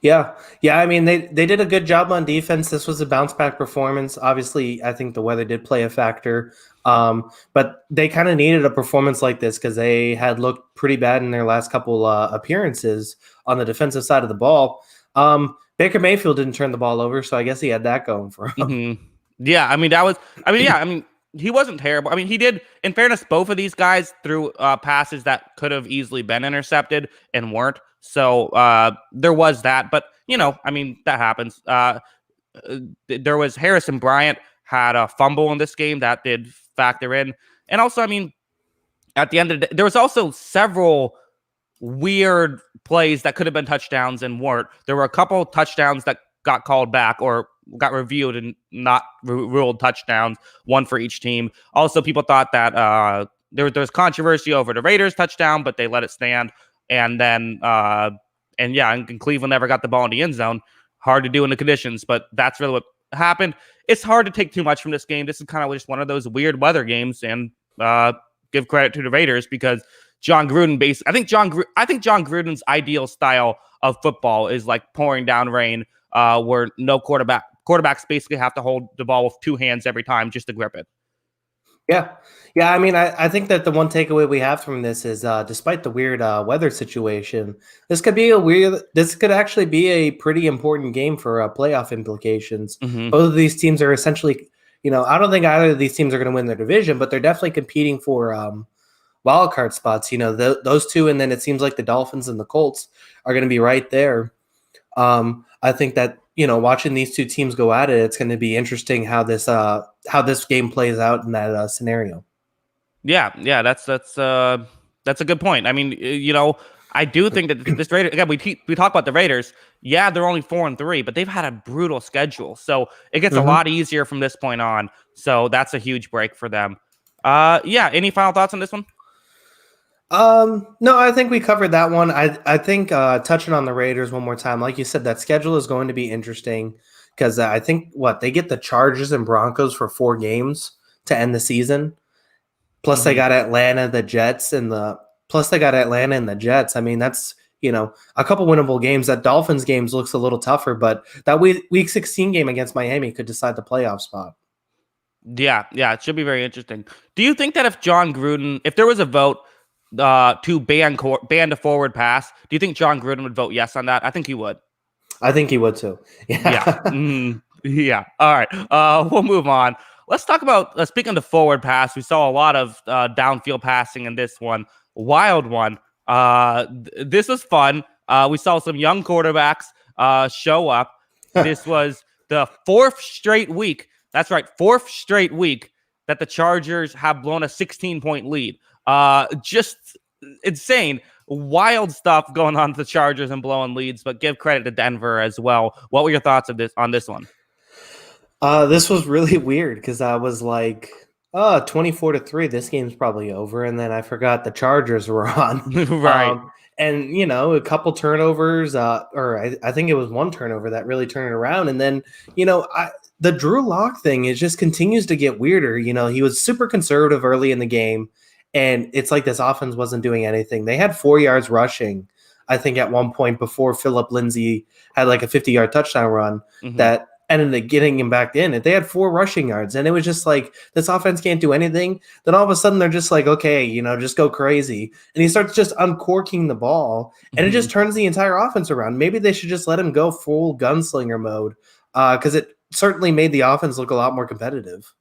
Yeah. Yeah. I mean, they did a good job on defense. This was a bounce back performance. Obviously, I think the weather did play a factor. But they kind of needed a performance like this because they had looked pretty bad in their last couple appearances on the defensive side of the ball. Baker Mayfield didn't turn the ball over, so I guess he had that going for him. Mm-hmm. Yeah, I mean, he wasn't terrible. I mean, he did, in fairness, both of these guys threw passes that could have easily been intercepted and weren't. So there was that. But, I mean, that happens. There was Harrison Bryant had a fumble in this game that did factor in. And also, I mean, at the end of the day, there was also several weird plays that could have been touchdowns and weren't. There were a couple touchdowns that got called back or got reviewed and not ruled touchdowns, one for each team. Also, people thought that there was controversy over the Raiders touchdown, but they let it stand. And then, and Cleveland never got the ball in the end zone. Hard to do in the conditions, but that's really what happened. It's hard to take too much from this game. This is kind of just one of those weird weather games, and give credit to the Raiders because John Gruden I think John Gruden's ideal style of football is like pouring down rain, where no quarterbacks basically have to hold the ball with two hands every time just to grip it. Yeah. Yeah. I mean, I think that the one takeaway we have from this is despite the weird weather situation, this could actually be a pretty important game for playoff implications. Mm-hmm. Both of these teams are essentially, I don't think either of these teams are going to win their division, but they're definitely competing for wild card spots. Those two, and then it seems like the Dolphins and the Colts are going to be right there. I think that watching these two teams go at it, it's going to be interesting how this game plays out in that scenario. Yeah, that's a good point. I mean, I do think that this Raiders again. We talk about the Raiders. Yeah, they're only 4-3, but they've had a brutal schedule, so it gets a lot easier from this point on. So that's a huge break for them. Yeah. Any final thoughts on this one? No, I think we covered that one. I think touching on the Raiders one more time, like you said, that schedule is going to be interesting because I think they get the Chargers and Broncos for 4 games to end the season. Plus they got Atlanta, the Jets, and the Jets. I mean, that's a couple winnable games. That Dolphins games looks a little tougher, but that week 16 game against Miami could decide the playoff spot. Yeah, it should be very interesting. Do you think that if there was a vote to ban the forward pass, do you think John Gruden would vote yes on that? I think he would. I think he would too. Yeah. Yeah. All right. We'll move on. Let's talk about speaking of forward pass. We saw a lot of downfield passing in this one. Wild one. This was fun. We saw some young quarterbacks show up. This was the 4th straight week. That's right. 4th straight week that the Chargers have blown a 16-point lead. Just insane, wild stuff going on to the Chargers and blowing leads, but give credit to Denver as well. What were your thoughts on this one? This was really weird because I was like, 24-3, this game's probably over. And then I forgot the Chargers were on. Right. And, a couple turnovers, or I think it was one turnover that really turned it around. And then, the Drew Lock thing, it just continues to get weirder. He was super conservative early in the game. And it's like this offense wasn't doing anything. They had 4 yards rushing, I think, at one point before Phillip Lindsay had like a 50-yard touchdown run that ended up getting him back in. They had 4 rushing yards, and it was just like, this offense can't do anything. Then all of a sudden, they're just like, okay, just go crazy. And he starts just uncorking the ball, and it just turns the entire offense around. Maybe they should just let him go full gunslinger mode because it certainly made the offense look a lot more competitive.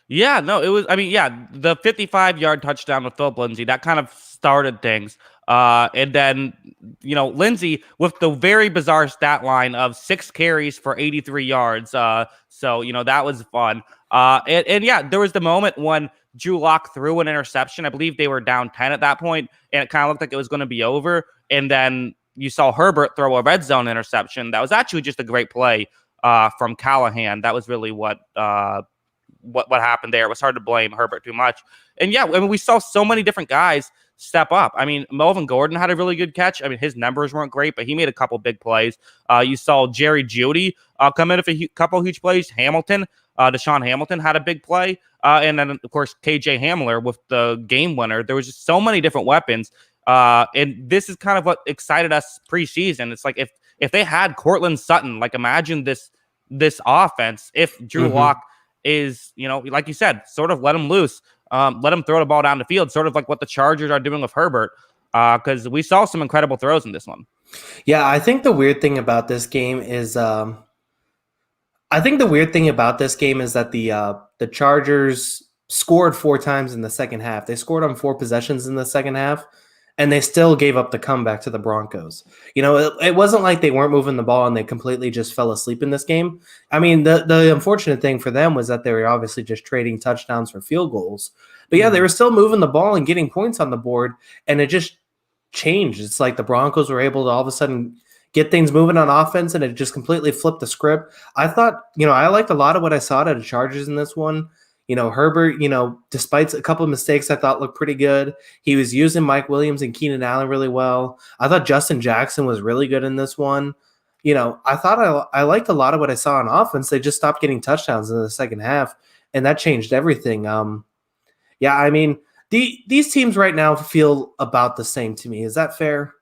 Yeah, no, it was. I mean, yeah, the 55-yard touchdown with Philip Lindsay that kind of started things. And then Lindsay with the very bizarre stat line of 6 carries for 83 yards. So that was fun. And yeah, there was the moment when Drew Lock threw an interception. I believe they were down 10 at that point, and it kind of looked like it was going to be over. And then you saw Herbert throw a red zone interception. That was actually just a great play from Callahan. That was really what happened there. It was hard to blame Herbert too much. And yeah, I mean, we saw so many different guys step up. I mean, Melvin Gordon had a really good catch. I mean, his numbers weren't great, but he made a couple big plays. You saw Jerry Jeudy come in with a couple huge plays. Deshaun Hamilton had a big play. And then, of course, KJ Hamler with the game winner. There was just so many different weapons. And this is kind of what excited us preseason. It's like if they had Cortland Sutton, like imagine this offense if Drew Lock is, like you said, sort of let him loose, let him throw the ball down the field, sort of like what the Chargers are doing with Herbert, because we saw some incredible throws in this one. Yeah, I think the weird thing about this game is that the Chargers scored 4 times in the second half. They scored on 4 possessions in the second half, and they still gave up the comeback to the Broncos. It wasn't like they weren't moving the ball and they completely just fell asleep in this game. I mean, the unfortunate thing for them was that they were obviously just trading touchdowns for field goals. But yeah, they were still moving the ball and getting points on the board, and it just changed. It's like the Broncos were able to all of a sudden get things moving on offense, and it just completely flipped the script. I thought, I liked a lot of what I saw out of the Chargers in this one. Herbert, despite a couple of mistakes I thought looked pretty good. He was using Mike Williams and Keenan Allen really well. I thought Justin Jackson was really good in this one. I thought I liked a lot of what I saw on offense. They just stopped getting touchdowns in the second half, and that changed everything. Yeah, I mean, these teams right now feel about the same to me. Is that fair?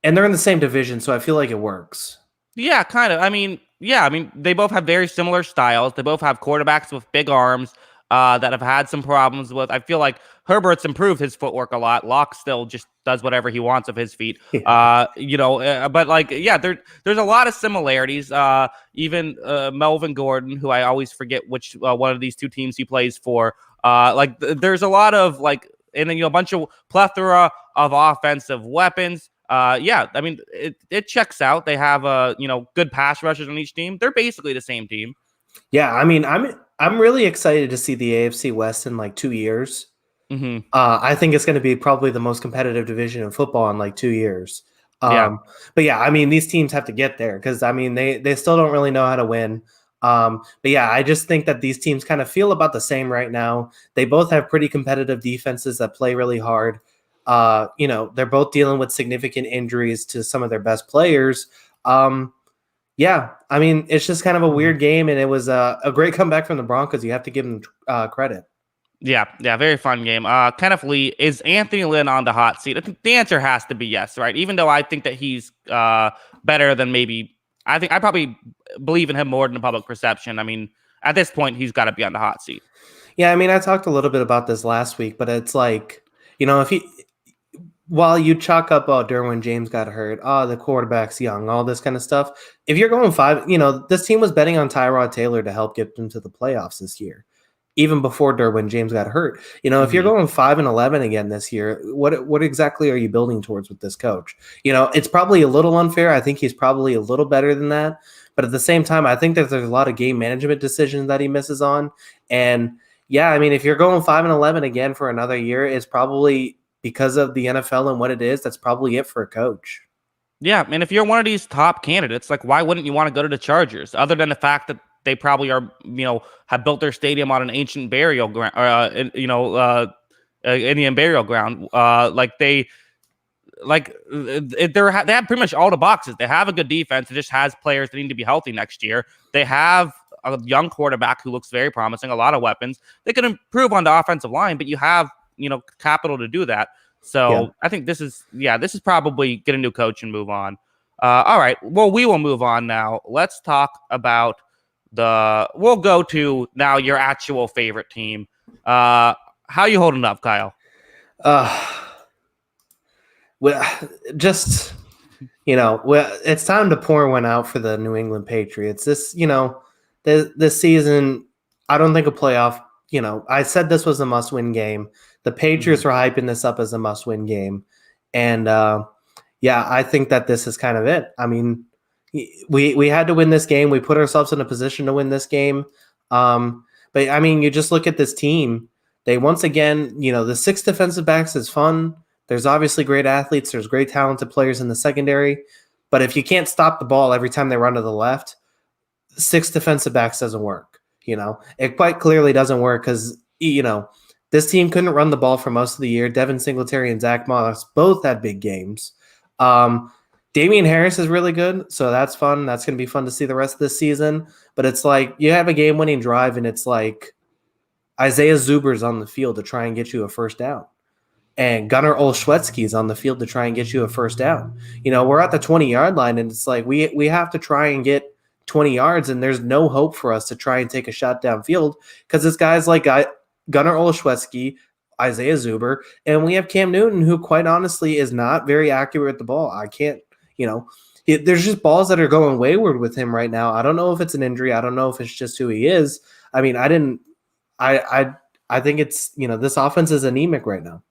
And they're in the same division, so I feel like it works. Yeah, kind of. I mean, they both have very similar styles. They both have quarterbacks with big arms that have had some problems with. I feel like Herbert's improved his footwork a lot. Locke still just does whatever he wants with his feet. Yeah. But like, yeah, there's a lot of similarities. Even Melvin Gordon, who I always forget which one of these two teams he plays for. There's a lot of and then a bunch of plethora of offensive weapons. Yeah, I mean, it checks out. They have good pass rushers on each team. They're basically the same team. Yeah, I mean, I'm really excited to see the AFC West in 2 years. Mm-hmm. I think it's going to be probably the most competitive division in football in 2 years. Yeah. But yeah, I mean, these teams have to get there because I mean they still don't really know how to win. But yeah, I just think that these teams kind of feel about the same right now. They both have pretty competitive defenses that play really hard. They're both dealing with significant injuries to some of their best players. Yeah, I mean, it's just kind of a weird game, and it was a great comeback from the Broncos. You have to give them credit. Yeah, very fun game. Kenneth Lee, is Anthony Lynn on the hot seat? I think the answer has to be yes, right? Even though I think that he's better than I probably believe in him more than the public perception. I mean, at this point, he's got to be on the hot seat. Yeah, I mean, I talked a little bit about this last week, but it's like, while you chalk up, Derwin James got hurt, the quarterback's young, all this kind of stuff. If you're going 5, this team was betting on Tyrod Taylor to help get them to the playoffs this year, even before Derwin James got hurt. If you're going 5-11 again this year, what exactly are you building towards with this coach? It's probably a little unfair. I think he's probably a little better than that. But at the same time, I think that there's a lot of game management decisions that he misses on. And yeah, I mean, if you're going 5-11 again for another year, it's probably because of the NFL and what it is. That's probably it for a coach. Yeah, and if you're one of these top candidates, why wouldn't you want to go to the Chargers? Other than the fact that they probably are, have built their stadium on an ancient burial ground, Indian burial ground. They have pretty much all the boxes. They have a good defense. It just has players that need to be healthy next year. They have a young quarterback who looks very promising, a lot of weapons. They can improve on the offensive line, but you have, capital to do that. So yeah. I think this is probably get a new coach and move on. All right. Well, we will move on now. Let's talk about we'll go to now your actual favorite team. How you holding up, Kyle? Well, just, it's time to pour one out for the New England Patriots. This season, I don't think a playoff I said this was a must-win game. The Hmm. Patriots were hyping this up as a must-win game, and yeah, I think that this is kind of it. I mean, we had to win this game. We put ourselves in a position to win this game. But I mean, you just look at this team. They once again, the six defensive backs is fun. There's obviously great athletes. There's great talented players in the secondary. But if you can't stop the ball every time they run to the left, six defensive backs doesn't work. It quite clearly doesn't work because this team couldn't run the ball for most of the year. Devin Singletary and Zach Moss both had big games. Damian Harris is really good, so that's fun. That's going to be fun to see the rest of this season. But it's like you have a game-winning drive, and it's like Isaiah Zuber's on the field to try and get you a first down, and Gunnar Olszewski's on the field to try and get you a first down. We're at the 20-yard line, and it's like we have to try and get 20 yards, and there's no hope for us to try and take a shot downfield because it's guys like Gunnar Olszewski, Isaiah Zuber, and we have Cam Newton, who quite honestly is not very accurate at the ball. I can't, there's just balls that are going wayward with him right now. I don't know if it's an injury. I don't know if it's just who he is. I mean, I think it's, this offense is anemic right now.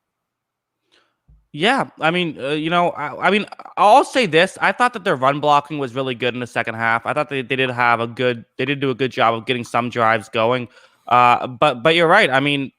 Yeah, I mean, I mean, I'll say this: I thought that their run blocking was really good in the second half. I thought they did do a good job of getting some drives going. But you're right. I mean,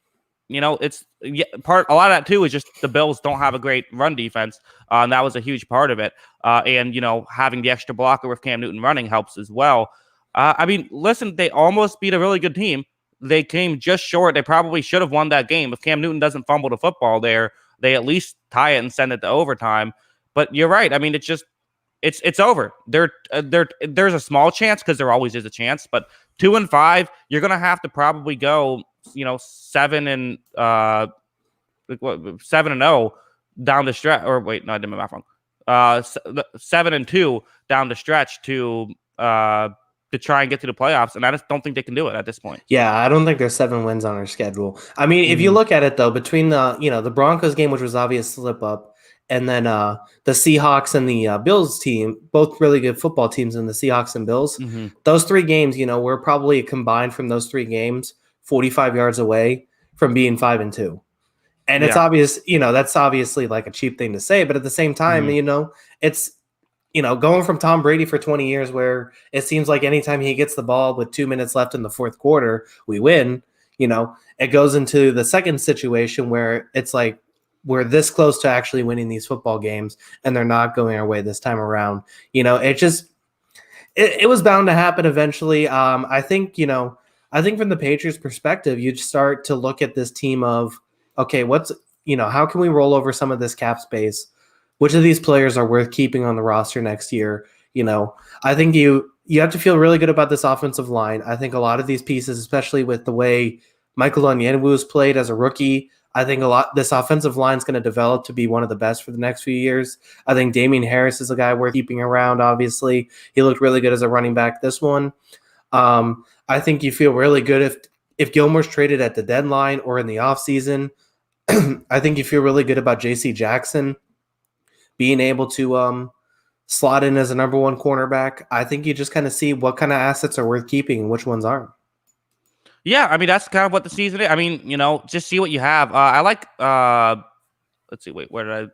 it's a lot of that too is just the Bills don't have a great run defense, and that was a huge part of it. And having the extra blocker with Cam Newton running helps as well. I mean, listen, they almost beat a really good team. They came just short. They probably should have won that game if Cam Newton doesn't fumble the football there. They at least tie it and send it to overtime. But you're right. I mean, it's over. There's a small chance because there always is a chance. But 2-5, you're gonna have to probably go 7-0 down the stretch. Or wait, no, I did my math wrong. 7-2 down the stretch to try and get to the playoffs, and I just don't think they can do it at this point. Yeah, I don't think there's 7 wins on our schedule. I mean, if you look at it though, between the Broncos game, which was obvious slip up, and then the Seahawks and the Bills team, both really good football teams in the Seahawks and Bills. Those 3 games, we're probably combined from those 3 games 45 yards away from being 5-2. And it's obvious, that's obviously like a cheap thing to say, but at the same time, it's going from Tom Brady for 20 years where it seems like anytime he gets the ball with 2 minutes left in the fourth quarter, we win, it goes into the second situation where it's like we're this close to actually winning these football games and they're not going our way this time around. It was bound to happen eventually. I think from the Patriots perspective, you start to look at this team of, okay, how can we roll over some of this cap space? Which of these players are worth keeping on the roster next year? I think you have to feel really good about this offensive line. I think a lot of these pieces, especially with the way Michael Onyenwu's played as a rookie, I think this offensive line is going to develop to be one of the best for the next few years. I think Damian Harris is a guy worth keeping around, obviously. He looked really good as a running back this one. I think you feel really good if Gilmore's traded at the deadline or in the offseason. I think you feel really good about J.C. Jackson being able to slot in as a number 1 cornerback. I think you just kind of see what kind of assets are worth keeping and which ones aren't. Yeah, I mean, that's kind of what the season is. I mean, just see what you have. I like, let's see, wait, where did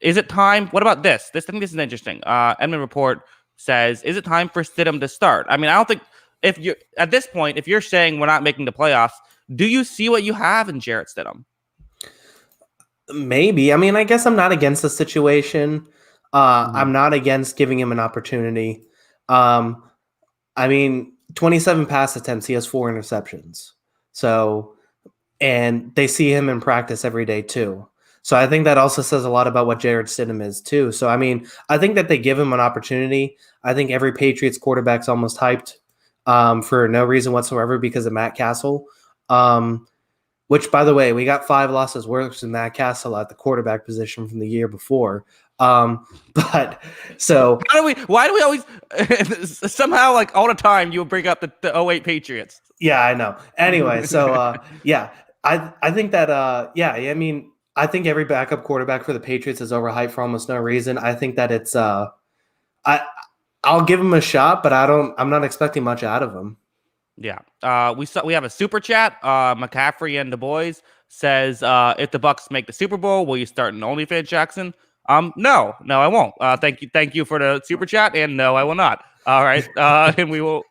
is it time? What about this? I think this is interesting. Edmund Report says, is it time for Stidham to start? I mean, I don't think if you're at this point, if you're saying we're not making the playoffs, do you see what you have in Jarrett Stidham? Maybe. I mean, I guess I'm not against the situation. I'm not against giving him an opportunity. I mean, 27 pass attempts, he has 4 interceptions. So, and they see him in practice every day too. So I think that also says a lot about what Jarrett Stidham is too. So, I mean, I think that they give him an opportunity. I think every Patriots quarterback's almost hyped for no reason whatsoever because of Matt Castle. Which, by the way, we got 5 losses worse than Matt Castle at the quarterback position from the year before. But so why do we always somehow like all the time you bring up the 08 Patriots? Yeah, I know. Anyway, so yeah, I think that I mean, I think every backup quarterback for the Patriots is overhyped for almost no reason. I think that it's I'll give him a shot, but I'm not expecting much out of him. Yeah. We have a super chat. McCaffrey and the boys says, if the Bucks make the Super Bowl, will you start an OnlyFans, Jackson? No, I won't. Thank you for the super chat, and no, I will not. All right. And we will.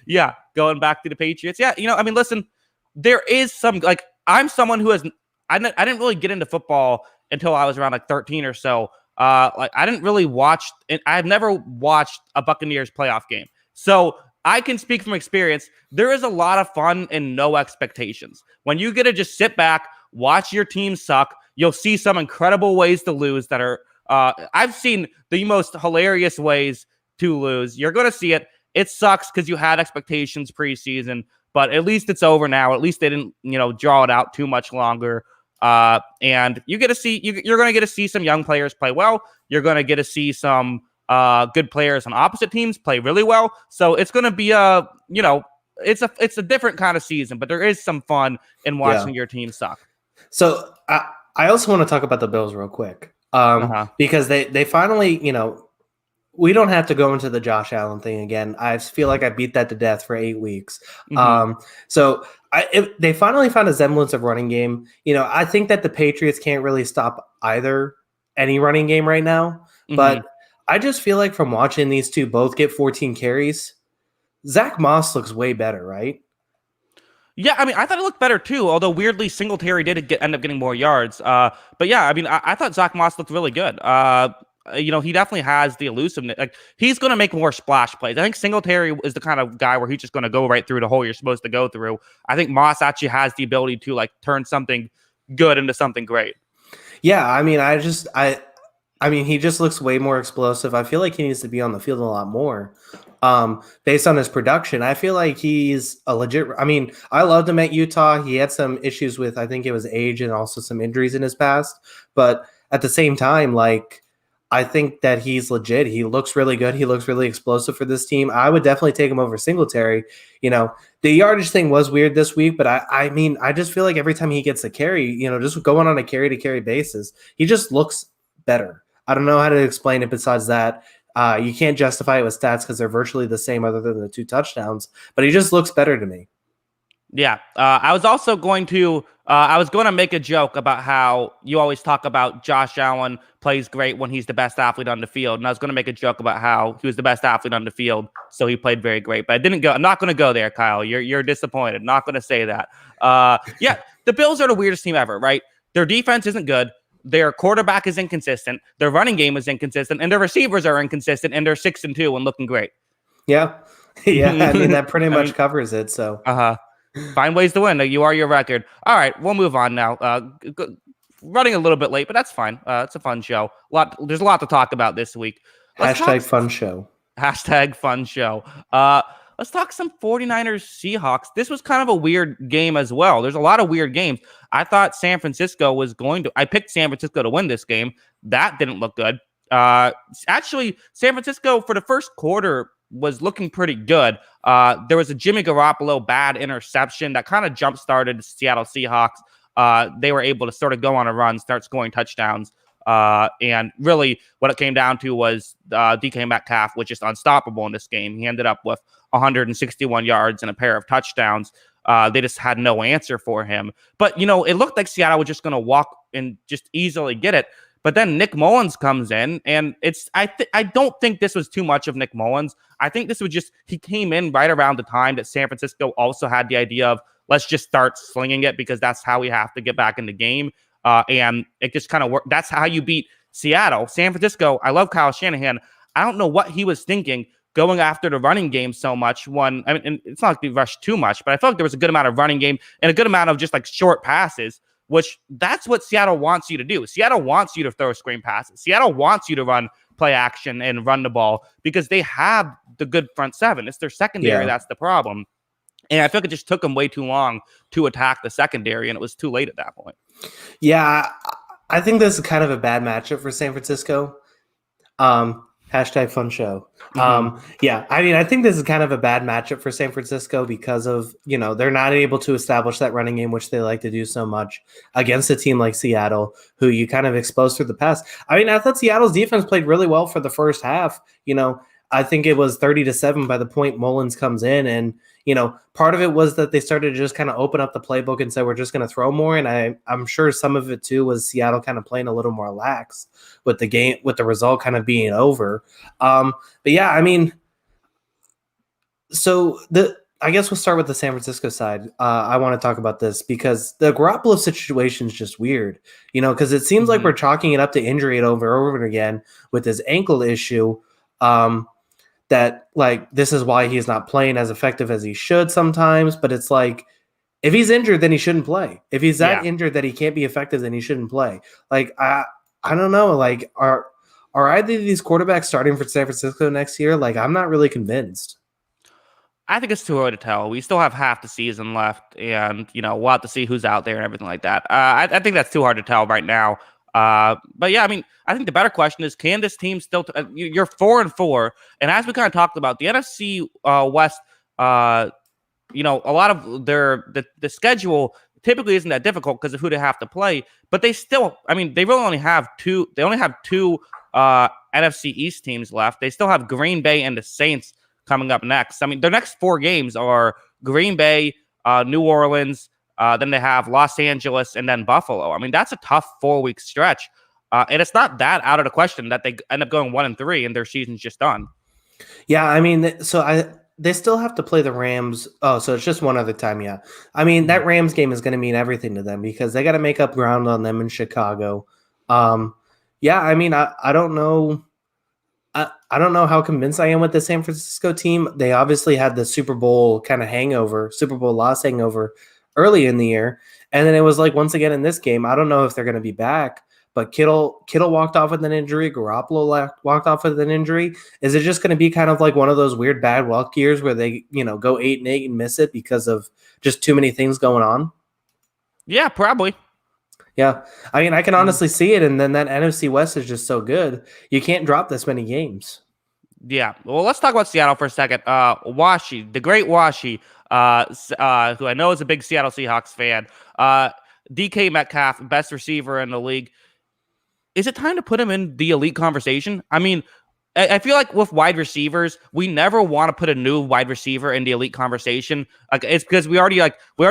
Yeah. Going back to the Patriots. Yeah. I mean, listen, there is some like I'm someone who has. I didn't really get into football until I was around like 13 or so. Like I didn't really watch. I've never watched a Buccaneers playoff game. So I can speak from experience. There is a lot of fun and no expectations. When you get to just sit back, watch your team suck, you'll see some incredible ways to lose that are, I've seen the most hilarious ways to lose. You're going to see it. It sucks because you had expectations preseason, but at least it's over now. At least they didn't, draw it out too much longer. And you're going to get to see some young players play well. You're going to get to see some good players on opposite teams play really well. So it's going to be it's a different kind of season, but there is some fun in watching your team suck. So I also want to talk about the Bills real quick because they finally, we don't have to go into the Josh Allen thing again. I feel like I beat that to death for 8 weeks. So they finally found a semblance of running game. I think that the Patriots can't really stop any running game right now, but I just feel like from watching these two both get 14 carries, Zach Moss looks way better, right? Yeah, I mean, I thought it looked better too, although weirdly Singletary did end up getting more yards. But yeah, I mean, I thought Zach Moss looked really good. He definitely has the elusiveness. Like, he's going to make more splash plays. I think Singletary is the kind of guy where he's just going to go right through the hole you're supposed to go through. I think Moss actually has the ability to like turn something good into something great. Yeah, I mean, he just looks way more explosive. I feel like he needs to be on the field a lot more. Based on his production, I feel like he's a legit. I mean, I loved him at Utah. He had some issues with, I think it was age and also some injuries in his past. But at the same time, like, I think that he's legit. He looks really good. He looks really explosive for this team. I would definitely take him over Singletary. The yardage thing was weird this week, but I mean, I just feel like every time he gets a carry, just going on a carry-to-carry basis, he just looks better. I don't know how to explain it besides that. You can't justify it with stats because they're virtually the same other than the 2 touchdowns, but he just looks better to me. Yeah. I was also going to make a joke about how you always talk about Josh Allen plays great when he's the best athlete on the field. And I was going to make a joke about how he was the best athlete on the field, so he played very great. But I didn't go. I'm not going to go there, Kyle. You're disappointed. Not going to say that. Yeah, the Bills are the weirdest team ever, right? Their defense isn't good. Their quarterback is inconsistent. Their running game is inconsistent, and their receivers are inconsistent. And they're 6-2 and looking great. Yeah, yeah. I mean, that pretty much covers it. So, find ways to win. You are your record. All right, we'll move on now. Running a little bit late, but that's fine. It's a fun show. There's a lot to talk about this week. Fun show. Hashtag fun show. Let's talk some 49ers Seahawks. This was kind of a weird game as well. There's a lot of weird games. I thought San Francisco was I picked San Francisco to win this game. That didn't look good. Actually, San Francisco for the first quarter was looking pretty good. There was a Jimmy Garoppolo bad interception that kind of jump-started the Seattle Seahawks. They were able to sort of go on a run, start scoring touchdowns. And really what it came down to was DK Metcalf was just unstoppable in this game. He ended up with 161 yards and a pair of touchdowns. They just had no answer for him. But, it looked like Seattle was just going to walk and just easily get it. But then Nick Mullins comes in, and I don't think this was too much of Nick Mullins. I think this was just, he came in right around the time that San Francisco also had the idea of, let's just start slinging it because that's how we have to get back in the game. And it just kind of worked. That's how you beat Seattle. San Francisco, I love Kyle Shanahan. I don't know what he was thinking going after the running game so much. And it's not like they rushed too much, but I felt like there was a good amount of running game and a good amount of just like short passes, which that's what Seattle wants you to do. Seattle wants you to throw screen passes. Seattle wants you to run play action and run the ball because they have the good front seven. It's their secondary. That's the problem. And I feel like it just took them way too long to attack the secondary, and it was too late at that point. Yeah, I think this is kind of a bad matchup for San Francisco. Hashtag fun show. Yeah, I mean, I think this is kind of a bad matchup for San Francisco because of, they're not able to establish that running game, which they like to do so much against a team like Seattle, who you kind of expose through the pass. I mean, I thought Seattle's defense played really well for the first half. I think it was 30-7 by the point Mullins comes in. And, part of it was that they started to just kind of open up the playbook and say, we're just going to throw more. And I'm sure some of it too was Seattle kind of playing a little more lax with the game, with the result kind of being over. But yeah, I mean, I guess we'll start with the San Francisco side. I want to talk about this because the Garoppolo situation is just weird, because it seems like we're chalking it up to injury over and again with his ankle issue. That like this is why he's not playing as effective as he should sometimes. But it's like if he's injured, then he shouldn't play. If he's that injured that he can't be effective, then he shouldn't play. Like I don't know. Like are either of these quarterbacks starting for San Francisco next year? Like I'm not really convinced. I think it's too early to tell. We still have half the season left, and we'll have to see who's out there and everything like that. I think that's too hard to tell right now. But yeah, I mean, I think the better question is, can this team still? You're 4-4, and as we kind of talked about, the NFC West, a lot of the schedule typically isn't that difficult because of who they have to play. But they still, I mean, they really only have two. They only have two NFC East teams left. They still have Green Bay and the Saints coming up next. I mean, their next 4 games are Green Bay, New Orleans, then they have Los Angeles, and then Buffalo. I mean, that's a tough 4-week stretch. And it's not that out of the question that they end up going 1-3 and their season's just done. Yeah, I mean, they still have to play the Rams. Oh, so it's just one other time, yeah. I mean, that Rams game is going to mean everything to them because they got to make up ground on them in Chicago. Yeah, I mean, I don't know. I don't know how convinced I am with the San Francisco team. They obviously had the Super Bowl kind of hangover, Super Bowl loss hangover early in the year. And then it was like, once again in this game, I don't know if they're going to be back, but Kittle walked off with an injury. Garoppolo walked off with an injury. Is it just going to be kind of like one of those weird bad luck years where they, go 8-8 and miss it because of just too many things going on? Yeah, probably. Yeah, I mean, I can honestly see it, and then that NFC West is just so good. You can't drop this many games. Yeah, well, let's talk about Seattle for a second. Washi, the great Washi, who I know is a big Seattle Seahawks fan. DK Metcalf, best receiver in the league. Is it time to put him in the elite conversation? I mean, I feel like with wide receivers, we never want to put a new wide receiver in the elite conversation. Like it's because we already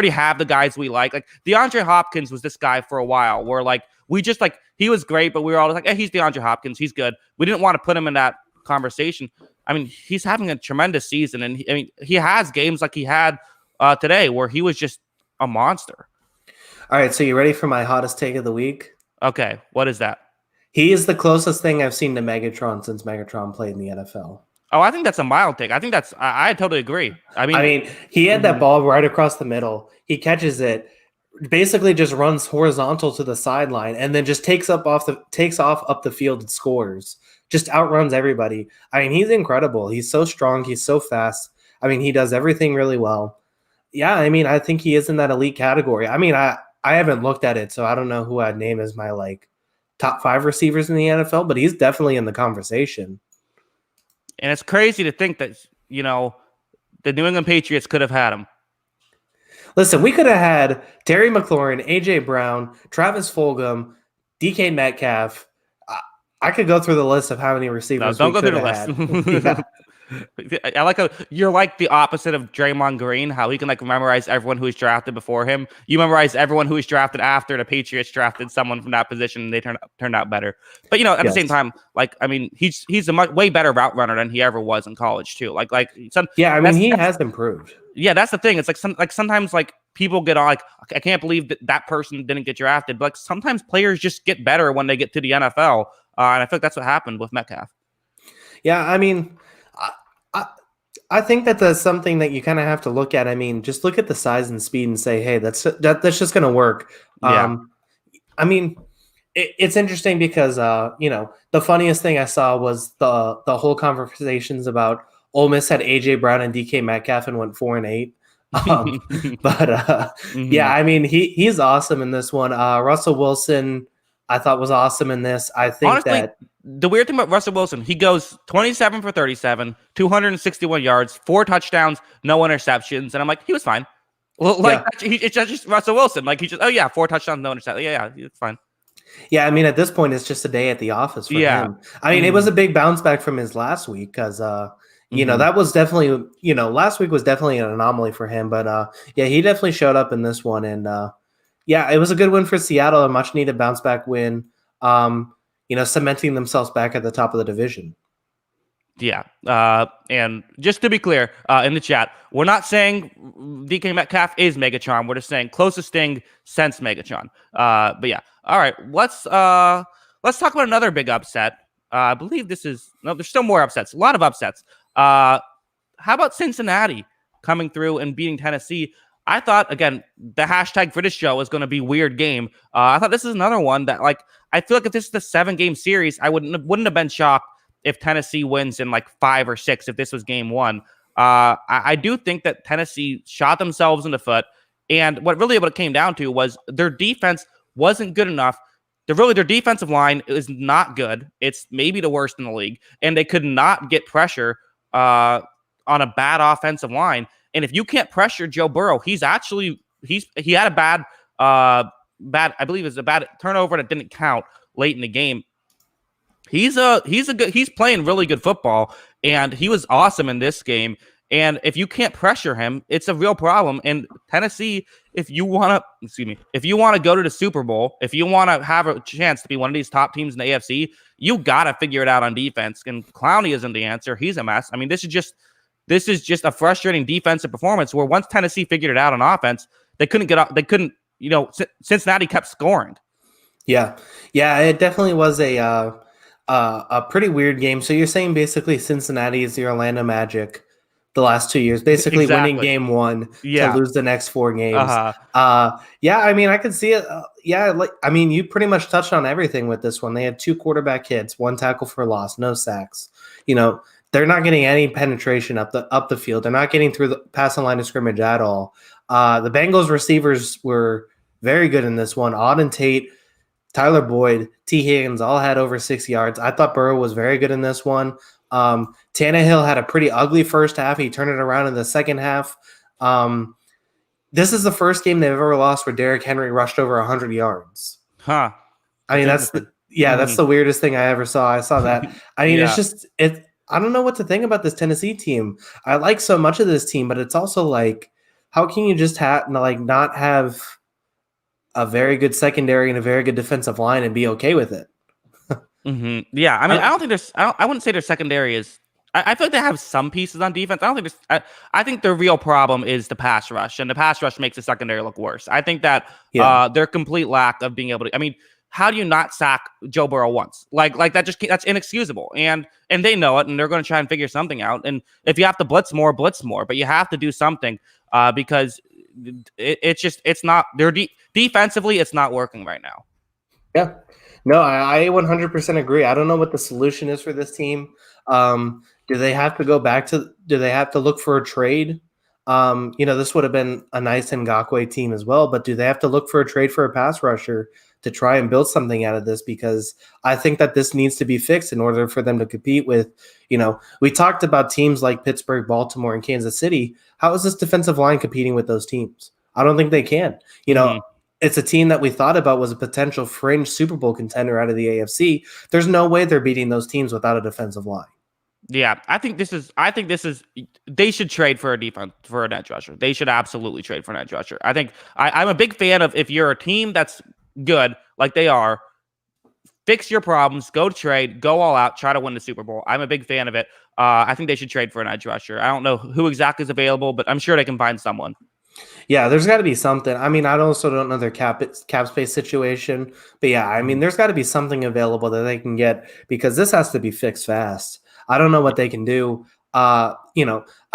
have the guys we like. Like DeAndre Hopkins was this guy for a while, where like we just like he was great, but we were all like, hey, he's DeAndre Hopkins, he's good. We didn't want to put him in that conversation. I mean, he's having a tremendous season, and he has games like he had today where he was just a monster. All right, so you ready for my hottest take of the week? Okay, what is that? He is the closest thing I've seen to Megatron since Megatron played in the NFL. Oh, I think that's a mild take. I think I totally agree. I mean, he had that ball right across the middle. He catches it, basically just runs horizontal to the sideline, and then just takes off up the field and scores. Just outruns everybody. I mean, he's incredible. He's so strong. He's so fast. I mean, he does everything really well. Yeah, I mean, I think he is in that elite category. I mean, I haven't looked at it, so I don't know who I'd name as my top 5 receivers in the NFL, but he's definitely in the conversation. And it's crazy to think that, the New England Patriots could have had him. Listen, we could have had Terry McLaurin, A.J. Brown, Travis Fulgham, DK Metcalf. I could go through the list of how many receivers don't go through the list. Yeah. I like how you're like the opposite of Draymond Green, how he can memorize everyone who is drafted before him. You memorize everyone who is drafted after the Patriots drafted someone from that position, and they turned out better. But at the same time, he's a way better route runner than he ever was in college too. He has improved. Yeah, that's the thing. It's sometimes people get on I can't believe that person didn't get drafted. But sometimes players just get better when they get to the NFL, and I feel like that's what happened with Metcalf. Yeah, I mean. I think that's something that you kind of have to look at. I mean, just look at the size and speed and say, hey, that's just going to work. Yeah. I mean, it's interesting because, the funniest thing I saw was the whole conversations about Ole Miss had A.J. Brown and DK Metcalf and went 4-8. Yeah, I mean, he's awesome in this one. Russell Wilson, I thought was awesome in this. I think honestly, the weird thing about Russell Wilson, he goes 27 for 37, 261 yards, 4 touchdowns, no interceptions. And I'm like, he was fine. Well, it's just Russell Wilson. He just, 4 touchdowns, no interceptions. Yeah, it's fine. Yeah, I mean, at this point, it's just a day at the office for Yeah. him. I mean, it was Hmm. a big bounce back from his last week because, Hmm. that was definitely, last week was definitely an anomaly for him. But yeah, he definitely showed up in this one, and yeah, it was a good win for Seattle, a much needed bounce back win. Cementing themselves back at the top of the division. Yeah. And just to be clear, in the chat, we're not saying DK Metcalf is Megatron. We're just saying closest thing since Megatron. But yeah. All right. Let's talk about another big upset. I believe this is no. There's still more upsets. A lot of upsets. How about Cincinnati coming through and beating Tennessee? I thought again the hashtag for this show was going to be weird game. I thought this is another one that like I feel like if this is the 7-game series, I wouldn't have been shocked if Tennessee wins in like 5 or 6 if this was game one. I do think that Tennessee shot themselves in the foot. And what it came down to was their defense wasn't good enough. Their defensive line is not good. It's maybe the worst in the league. And they could not get pressure on a bad offensive line. And if you can't pressure Joe Burrow, he had a I believe it was a bad turnover that didn't count late in the game. He's playing really good football, and he was awesome in this game. And if you can't pressure him, it's a real problem. And Tennessee, if you want to go to the Super Bowl, if you want to have a chance to be one of these top teams in the AFC, you got to figure it out on defense. And Clowney isn't the answer. He's a mess. I mean, this is just a frustrating defensive performance where once Tennessee figured it out on offense, they couldn't get up. They couldn't, Cincinnati kept scoring. Yeah, yeah, it definitely was a pretty weird game. So you're saying basically Cincinnati is the Orlando Magic the last 2 years, basically Exactly. winning game one to lose the next 4 games. Yeah, I mean, I can see it. You pretty much touched on everything with this one. They had 2 quarterback hits, 1 tackle for loss, no sacks. They're not getting any penetration up the field. They're not getting through the passing line of scrimmage at all. The Bengals receivers were very good in this one. Auden Tate, Tyler Boyd, T. Higgins all had over 6 yards. I thought Burrow was very good in this one. Tannehill had a pretty ugly first half. He turned it around in the second half. This is the first game they've ever lost where Derrick Henry rushed over 100 yards. Huh. I mean, that's the weirdest thing I ever saw. I saw that. I mean, I don't know what to think about this Tennessee team. I like so much of this team, but it's also like, how can you just not have a very good secondary and a very good defensive line and be okay with it? Mm-hmm. Yeah, I mean, I don't think there's. I wouldn't say their secondary is. I feel like they have some pieces on defense. I don't think there's. I think the real problem is the pass rush, and the pass rush makes the secondary look worse. I think that their complete lack of being able to. I mean, how do you not sack Joe Burrow once? Like that's inexcusable, and they know it, and they're going to try and figure something out. And if you have to blitz more, but you have to do something because it's not. Defensively, it's not working right now. Yeah. No, I 100% agree. I don't know what the solution is for this team. Do they have to look for a trade? This would have been a nice Ngakoue team as well, but do they have to look for a trade for a pass rusher to try and build something out of this? Because I think that this needs to be fixed in order for them to compete with, we talked about teams like Pittsburgh, Baltimore, and Kansas City. How is this defensive line competing with those teams? I don't think they can. It's a team that we thought about was a potential fringe Super Bowl contender out of the AFC. There's no way they're beating those teams without a defensive line. Yeah, I think this is. They should trade for an edge rusher. They should absolutely trade for an edge rusher. I think I'm a big fan of if you're a team that's good, like they are, fix your problems, go trade, go all out, try to win the Super Bowl. I'm a big fan of it. I think they should trade for an edge rusher. I don't know who exactly is available, but I'm sure they can find someone. Yeah, there's got to be something. I mean, I also don't know their cap space situation, but yeah, I mean, there's got to be something available that they can get because this has to be fixed fast. I don't know what they can do. I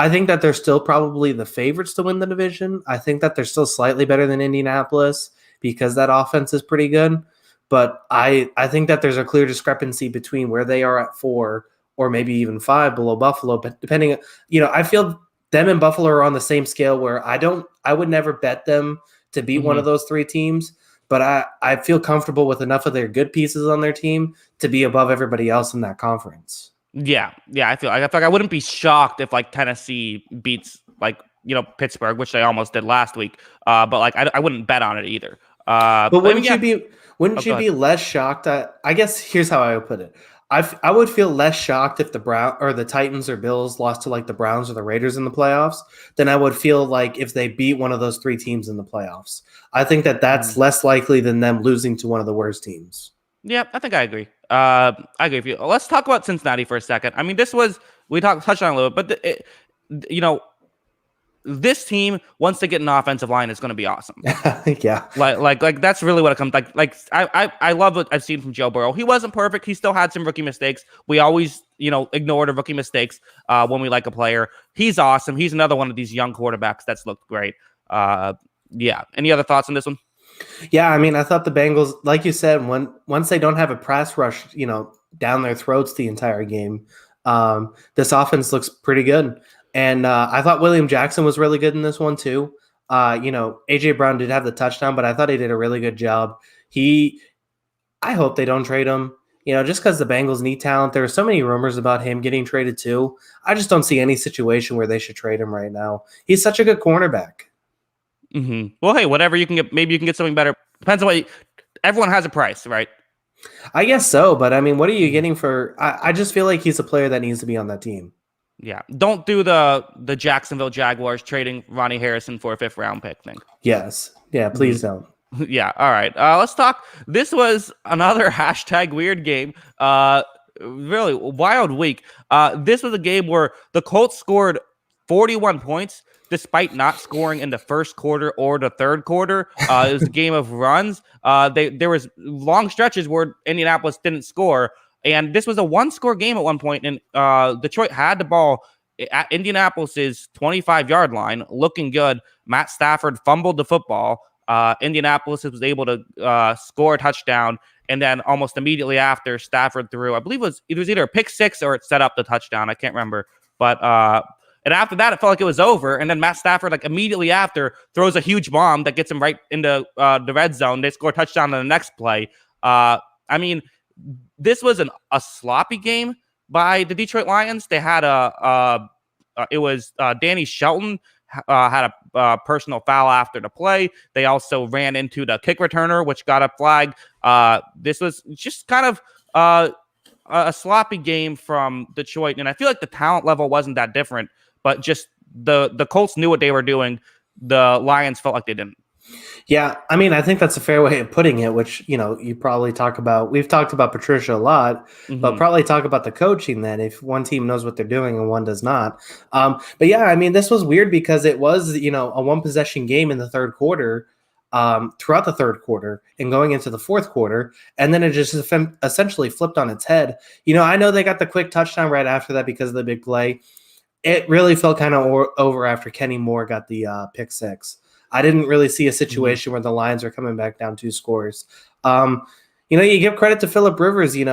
think that they're still probably the favorites to win the division. I think that they're still slightly better than Indianapolis because that offense is pretty good. But I think that there's a clear discrepancy between where they are at 4 or maybe even 5 below Buffalo. But depending, I feel them and Buffalo are on the same scale where I would never bet them to beat one of those 3 teams, but I feel comfortable with enough of their good pieces on their team to be above everybody else in that conference. Yeah. I feel like I wouldn't be shocked if like Tennessee beats Pittsburgh, which they almost did last week. But like I wouldn't bet on it either. But Wouldn't go you ahead. be less shocked? I guess here's how I would put it. I would feel less shocked if the Brown or the Titans or Bills lost to like the Browns or the Raiders in the playoffs than I would feel like if they beat one of those three teams in the playoffs. I think that that's Mhm. less likely than them losing to one of the worst teams. Yeah, I think I agree. I agree with you. Let's talk about Cincinnati for a second. I mean, this was we touched on it a little bit, but you know, this team once they get an offensive line is going to be awesome. Yeah. Like that's really what it comes like. I love what I've seen from Joe Burrow. He wasn't perfect. He still had some rookie mistakes. We always ignore the rookie mistakes when we like a player. He's awesome. He's another one of these young quarterbacks that's looked great. Yeah. Any other thoughts on this one? Yeah, I mean, I thought the Bengals, like you said, once they don't have a pass rush, down their throats the entire game, this offense looks pretty good. And I thought William Jackson was really good in this one too. AJ Brown did have the touchdown, but I thought he did a really good job. I hope they don't trade him. Just because the Bengals need talent. There are so many rumors about him getting traded too. I just don't see any situation where they should trade him right now. He's such a good cornerback. Well, hey, whatever you can get, maybe you can get something better. Depends on everyone has a price, right? I guess so, but I mean, what are you getting for? I just feel like he's a player that needs to be on that team. Yeah. Don't do the Jacksonville Jaguars trading Ronnie Harrison for a 5th-round pick thing. Yes. Yeah, please don't. Yeah. All right. Let's talk. This was another #weird game. Really wild week. This was a game where the Colts scored 41 points despite not scoring in the first quarter or the third quarter. It was a game of runs. There was long stretches where Indianapolis didn't score, and this was a 1-score game at one point. And Detroit had the ball at Indianapolis's 25-yard line, looking good. Matt Stafford fumbled the football. Indianapolis was able to score a touchdown, and then almost immediately after, Stafford threw, I believe it was either a pick six or it set up the touchdown. I can't remember, but and after that, it felt like it was over. And then Matt Stafford, like immediately after, throws a huge bomb that gets him right into the red zone. They score a touchdown on the next play. I mean, this was a sloppy game by the Detroit Lions. They had it was Danny Shelton had a personal foul after the play. They also ran into the kick returner, which got a flag. This was just kind of a sloppy game from Detroit, and I feel like the talent level wasn't that different, but just the Colts knew what they were doing. The Lions felt like they didn't. Yeah, I mean, I think that's a fair way of putting it, which, you probably talk about. We've talked about Patricia a lot, but probably talk about the coaching then if one team knows what they're doing and one does not. But yeah, I mean, this was weird because it was, a one-possession game in the third quarter, throughout the third quarter and going into the fourth quarter, and then it just essentially flipped on its head. I know they got the quick touchdown right after that because of the big play. It really felt kind of over after Kenny Moore got the pick six. I didn't really see a situation where the Lions are coming back down 2 scores. You give credit to Phillip Rivers. In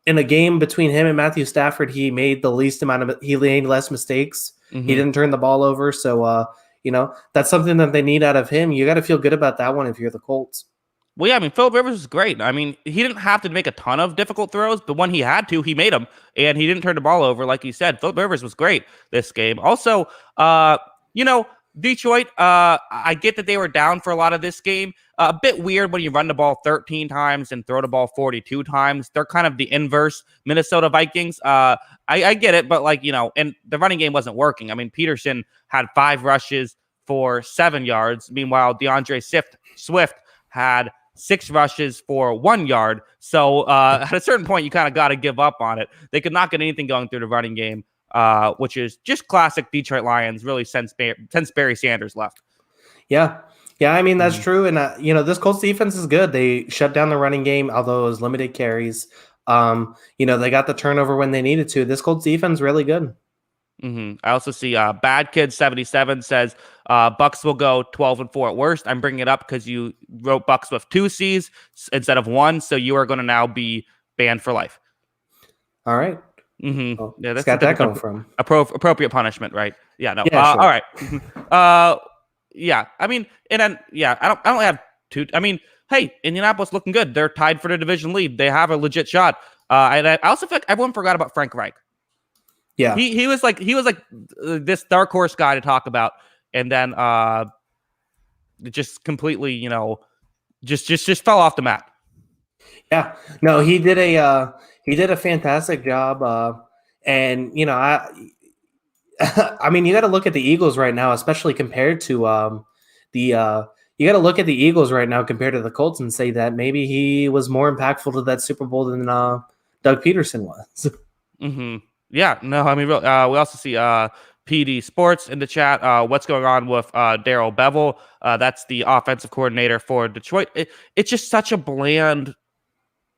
a game between him and Matthew Stafford, he made he made less mistakes. He didn't turn the ball over. So, that's something that they need out of him. You got to feel good about that one if you're the Colts. Well, yeah, I mean, Phillip Rivers was great. I mean, he didn't have to make a ton of difficult throws, but when he had to, he made them, and he didn't turn the ball over. Like you said, Phillip Rivers was great this game. Also, Detroit, I get that they were down for a lot of this game. A bit weird when you run the ball 13 times and throw the ball 42 times. They're kind of the inverse Minnesota Vikings. I get it, but and the running game wasn't working. I mean, Peterson had 5 rushes for 7 yards. Meanwhile, DeAndre Swift had 6 rushes for 1 yard. So at a certain point, you kind of got to give up on it. They could not get anything going through the running game. Which is just classic Detroit Lions, really, since Barry Sanders left. Yeah. Yeah, I mean, that's true. And, this Colts defense is good. They shut down the running game, although it was limited carries. They got the turnover when they needed to. This Colts defense is really good. I also see Bad Kid 77 says Bucks will go 12-4 at worst. I'm bringing it up because you wrote Bucks with 2 C's instead of 1, so you are going to now be banned for life. All right. Well, yeah, that's got that going from appropriate punishment, right? Yeah, no. Yeah, sure. All right. Yeah. I mean, and then I don't have two. I mean, hey, Indianapolis looking good. They're tied for the division lead. They have a legit shot. And I also feel like everyone forgot about Frank Reich. Yeah, he was like this dark horse guy to talk about, and then just completely just fell off the map. Yeah, no, he did a fantastic job, and I mean, you got to look at the Eagles right now, especially compared to the. You got to look at the Eagles right now compared to the Colts and say that maybe he was more impactful to that Super Bowl than Doug Peterson was. Mm-hmm. Yeah, no, I mean, we also see PD Sports in the chat. What's going on with Daryl Bevel? That's the offensive coordinator for Detroit. It's just such a bland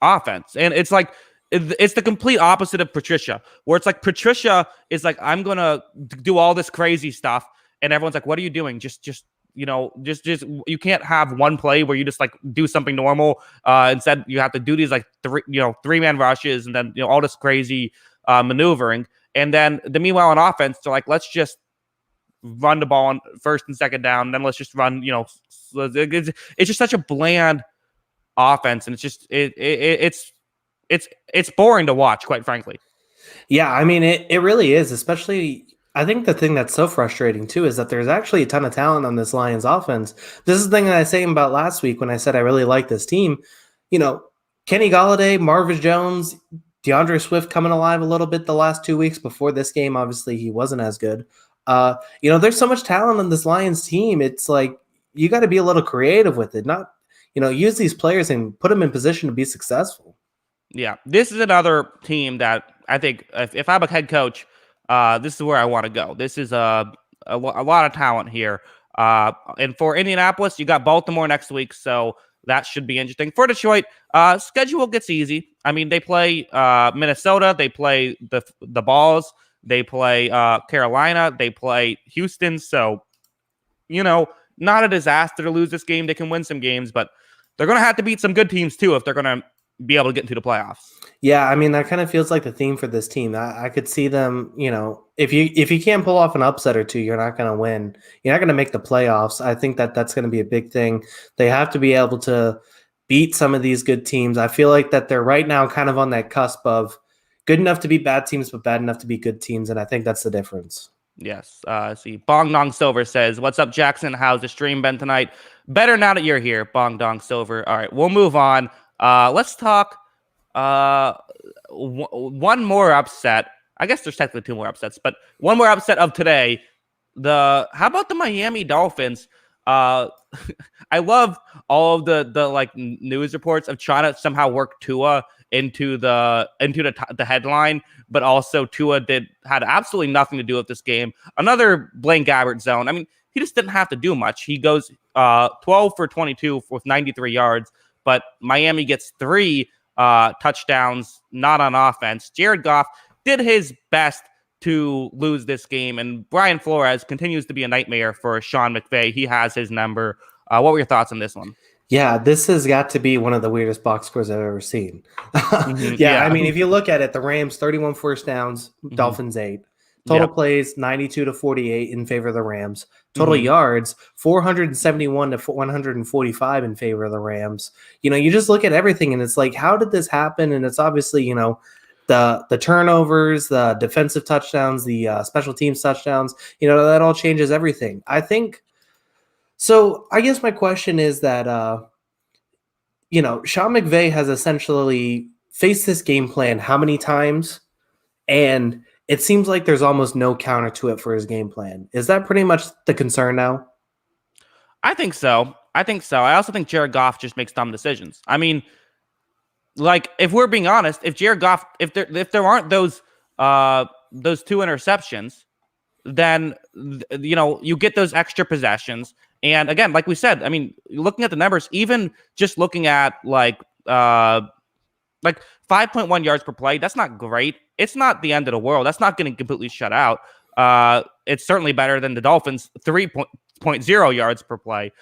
offense. And it's like it's the complete opposite of Patricia, where it's like Patricia is like, I'm gonna do all this crazy stuff, and everyone's like, what are you doing? Just just you can't have one play where you just like do something normal. Instead, you have to do these like three-man rushes and then all this crazy maneuvering. And then meanwhile on offense, they're like, let's just run the ball on first and second down, and then let's just run. It's just such a bland offense, and it's boring to watch, quite frankly. Yeah, I mean, it really is, especially. I think the thing that's so frustrating too is that there's actually a ton of talent on this Lions offense. This is the thing that I was saying about last week when I said I really like this team. You know, Kenny Galladay, Marvin Jones, DeAndre Swift coming alive a little bit the last 2 weeks before this game. Obviously, he wasn't as good. There's so much talent on this Lions team. It's like you got to be a little creative with it, not use these players and put them in position to be successful. Yeah, this is another team that I think if I'm a head coach, this is where I want to go. This is a lot of talent here. And for Indianapolis, you got Baltimore next week, so that should be interesting. For Detroit, schedule gets easy. I mean, they play Minnesota, they play the Balls, they play Carolina, they play Houston. So, not a disaster to lose this game. They can win some games, but they're going to have to beat some good teams too if they're going to be able to get into the playoffs. Yeah, I mean that kind of feels like the theme for this team. I could see them, if you can't pull off an upset or two, you're not going to win. You're not going to make the playoffs. I think that's going to be a big thing. They have to be able to beat some of these good teams. I feel like that they're right now kind of on that cusp of good enough to beat bad teams, but bad enough to beat good teams, and I think that's the difference. Yes. See, Bong Dong Silver says, "What's up, Jackson? How's the stream been tonight? Better now that you're here, Bong Dong Silver." All right, we'll move on. Let's talk one more upset. I guess there's technically two more upsets, but one more upset of today. How about the Miami Dolphins? I love all of the like news reports of trying to somehow work Tua into the headline, but also Tua had absolutely nothing to do with this game. Another Blaine Gabbert zone. I mean, he just didn't have to do much. He goes 12 for 22 with 93 yards, but Miami gets 3 touchdowns, not on offense. Jared Goff did his best to lose this game, and Brian Flores continues to be a nightmare for Sean McVay. He has his number. What were your thoughts on this one? Yeah, this has got to be one of the weirdest box scores I've ever seen. Mm-hmm, yeah, I mean, if you look at it, the Rams 31 first downs, Dolphins 8. Total plays 92 to 48 in favor of the Rams. Total yards 471 to 145 in favor of the Rams. You just look at everything and it's like, how did this happen? And it's obviously, the turnovers, the defensive touchdowns, the special teams touchdowns, that all changes everything. I think. So I guess my question is that, Sean McVay has essentially faced this game plan how many times? And it seems like there's almost no counter to it for his game plan. Is that pretty much the concern now? I think so. I also think Jared Goff just makes dumb decisions. I mean, like, if we're being honest, if Jared Goff, if there aren't those 2 interceptions, then you get those extra possessions. And again, like we said, I mean, looking at the numbers, even just looking at like 5.1 yards per play, that's not great. It's not the end of the world. That's not getting completely shut out. It's certainly better than the Dolphins' 3.0 yards per play.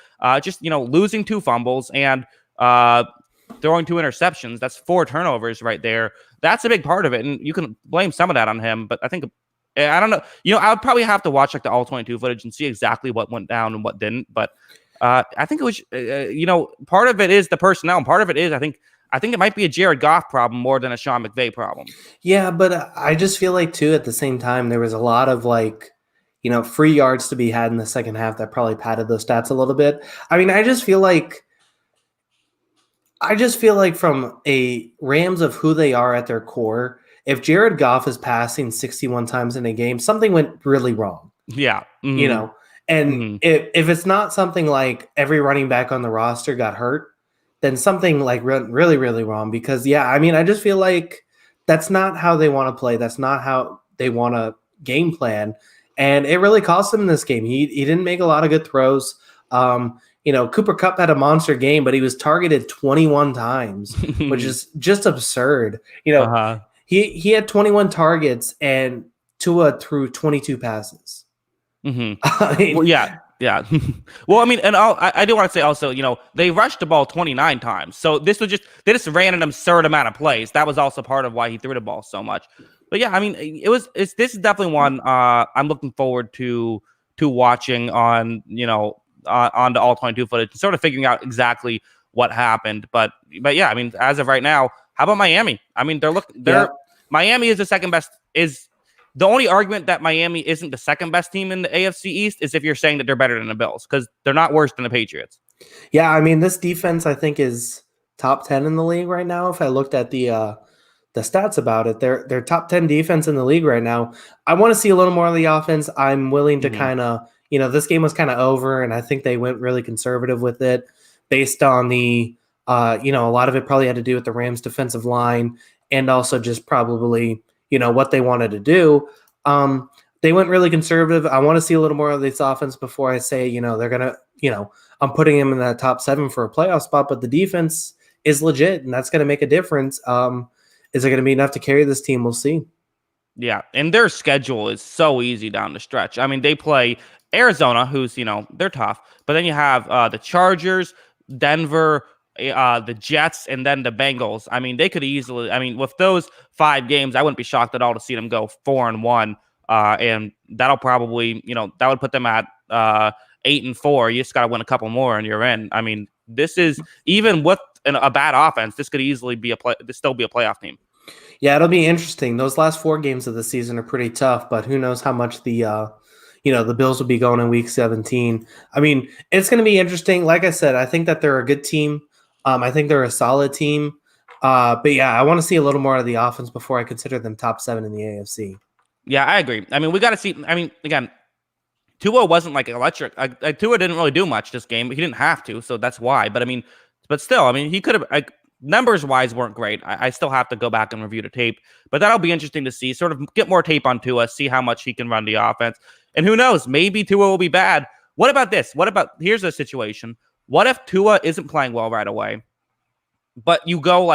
Just losing 2 fumbles and throwing 2 interceptions. That's 4 turnovers right there. That's a big part of it, and you can blame some of that on him. But I think. I don't know. I would probably have to watch like the all 22 footage and see exactly what went down and what didn't. But I think it was, part of it is the personnel, and part of it is I think it might be a Jared Goff problem more than a Sean McVay problem. Yeah, but I just feel like too at the same time there was a lot of free yards to be had in the second half that probably padded those stats a little bit. I mean, I just feel like I just feel like from a Rams of who they are at their core, if Jared Goff is passing 61 times in a game, something went really wrong, Yeah. you Mm-hmm. know. And Mm-hmm. if it's not something like every running back on the roster got hurt, then something like really, really wrong. Because yeah, I mean, I just feel like that's not how they want to play. That's not how they want to game plan. And it really cost him in this game. He didn't make a lot of good throws. Cooper Kupp had a monster game, but he was targeted 21 times, which is just absurd. Uh-huh. He had 21 targets and Tua threw 22 passes. Mm-hmm. I mean, Well, yeah, yeah. Well, I mean, and I do want to say also, they rushed the ball 29 times. So they just ran an absurd amount of plays. That was also part of why he threw the ball so much. But yeah, I mean, this is definitely one I'm looking forward to watching on the all 22 footage, and sort of figuring out exactly what happened. But yeah, I mean, as of right now, how about Miami? I mean, yeah, Miami is the second best. Is the only argument that Miami isn't the second best team in the AFC East is if you're saying that they're better than the Bills, because they're not worse than the Patriots. yeah. I mean, this defense I think is top 10 in the league right now. If I looked at the stats about it, they're top 10 defense in the league right now. I want to see a little more of the offense. I'm willing to Mm-hmm. kind of, this game was kind of over, and I think they went really conservative with it based on a lot of it probably had to do with the Rams defensive line and also just probably, what they wanted to do. They went really conservative. I want to see a little more of this offense before I say, they're going to, I'm putting them in that top 7 for a playoff spot, but the defense is legit, and that's going to make a difference. Is it going to be enough to carry this team? We'll see. Yeah, and their schedule is so easy down the stretch. I mean, they play Arizona, who's they're tough, but then you have the Chargers, Denver, the Jets, and then the Bengals. I mean, they could easily. I mean, with those 5 games, I wouldn't be shocked at all to see them go 4-1, and that'll probably that would put them at 8-4. You just got to win a couple more, and you're in. I mean, this is even with a bad offense, this could easily be still be a playoff team. Yeah, it'll be interesting. Those last 4 games of the season are pretty tough, but who knows how much the Bills will be going in Week 17. I mean, it's going to be interesting. Like I said, I think that they're a good team. I think they're a solid team. But yeah, I want to see a little more of the offense before I consider them top 7 in the AFC. Yeah, I agree. I mean, we got to see. I mean, again, Tua wasn't like electric. Tua didn't really do much this game, but he didn't have to, so that's why. But still, I mean, he could have. Numbers wise weren't great. I still have to go back and review the tape, but that'll be interesting to see. Sort of get more tape on Tua, see how much he can run the offense, and who knows, maybe Tua will be bad. What about this? Here's a situation. What if Tua isn't playing well right away, but you go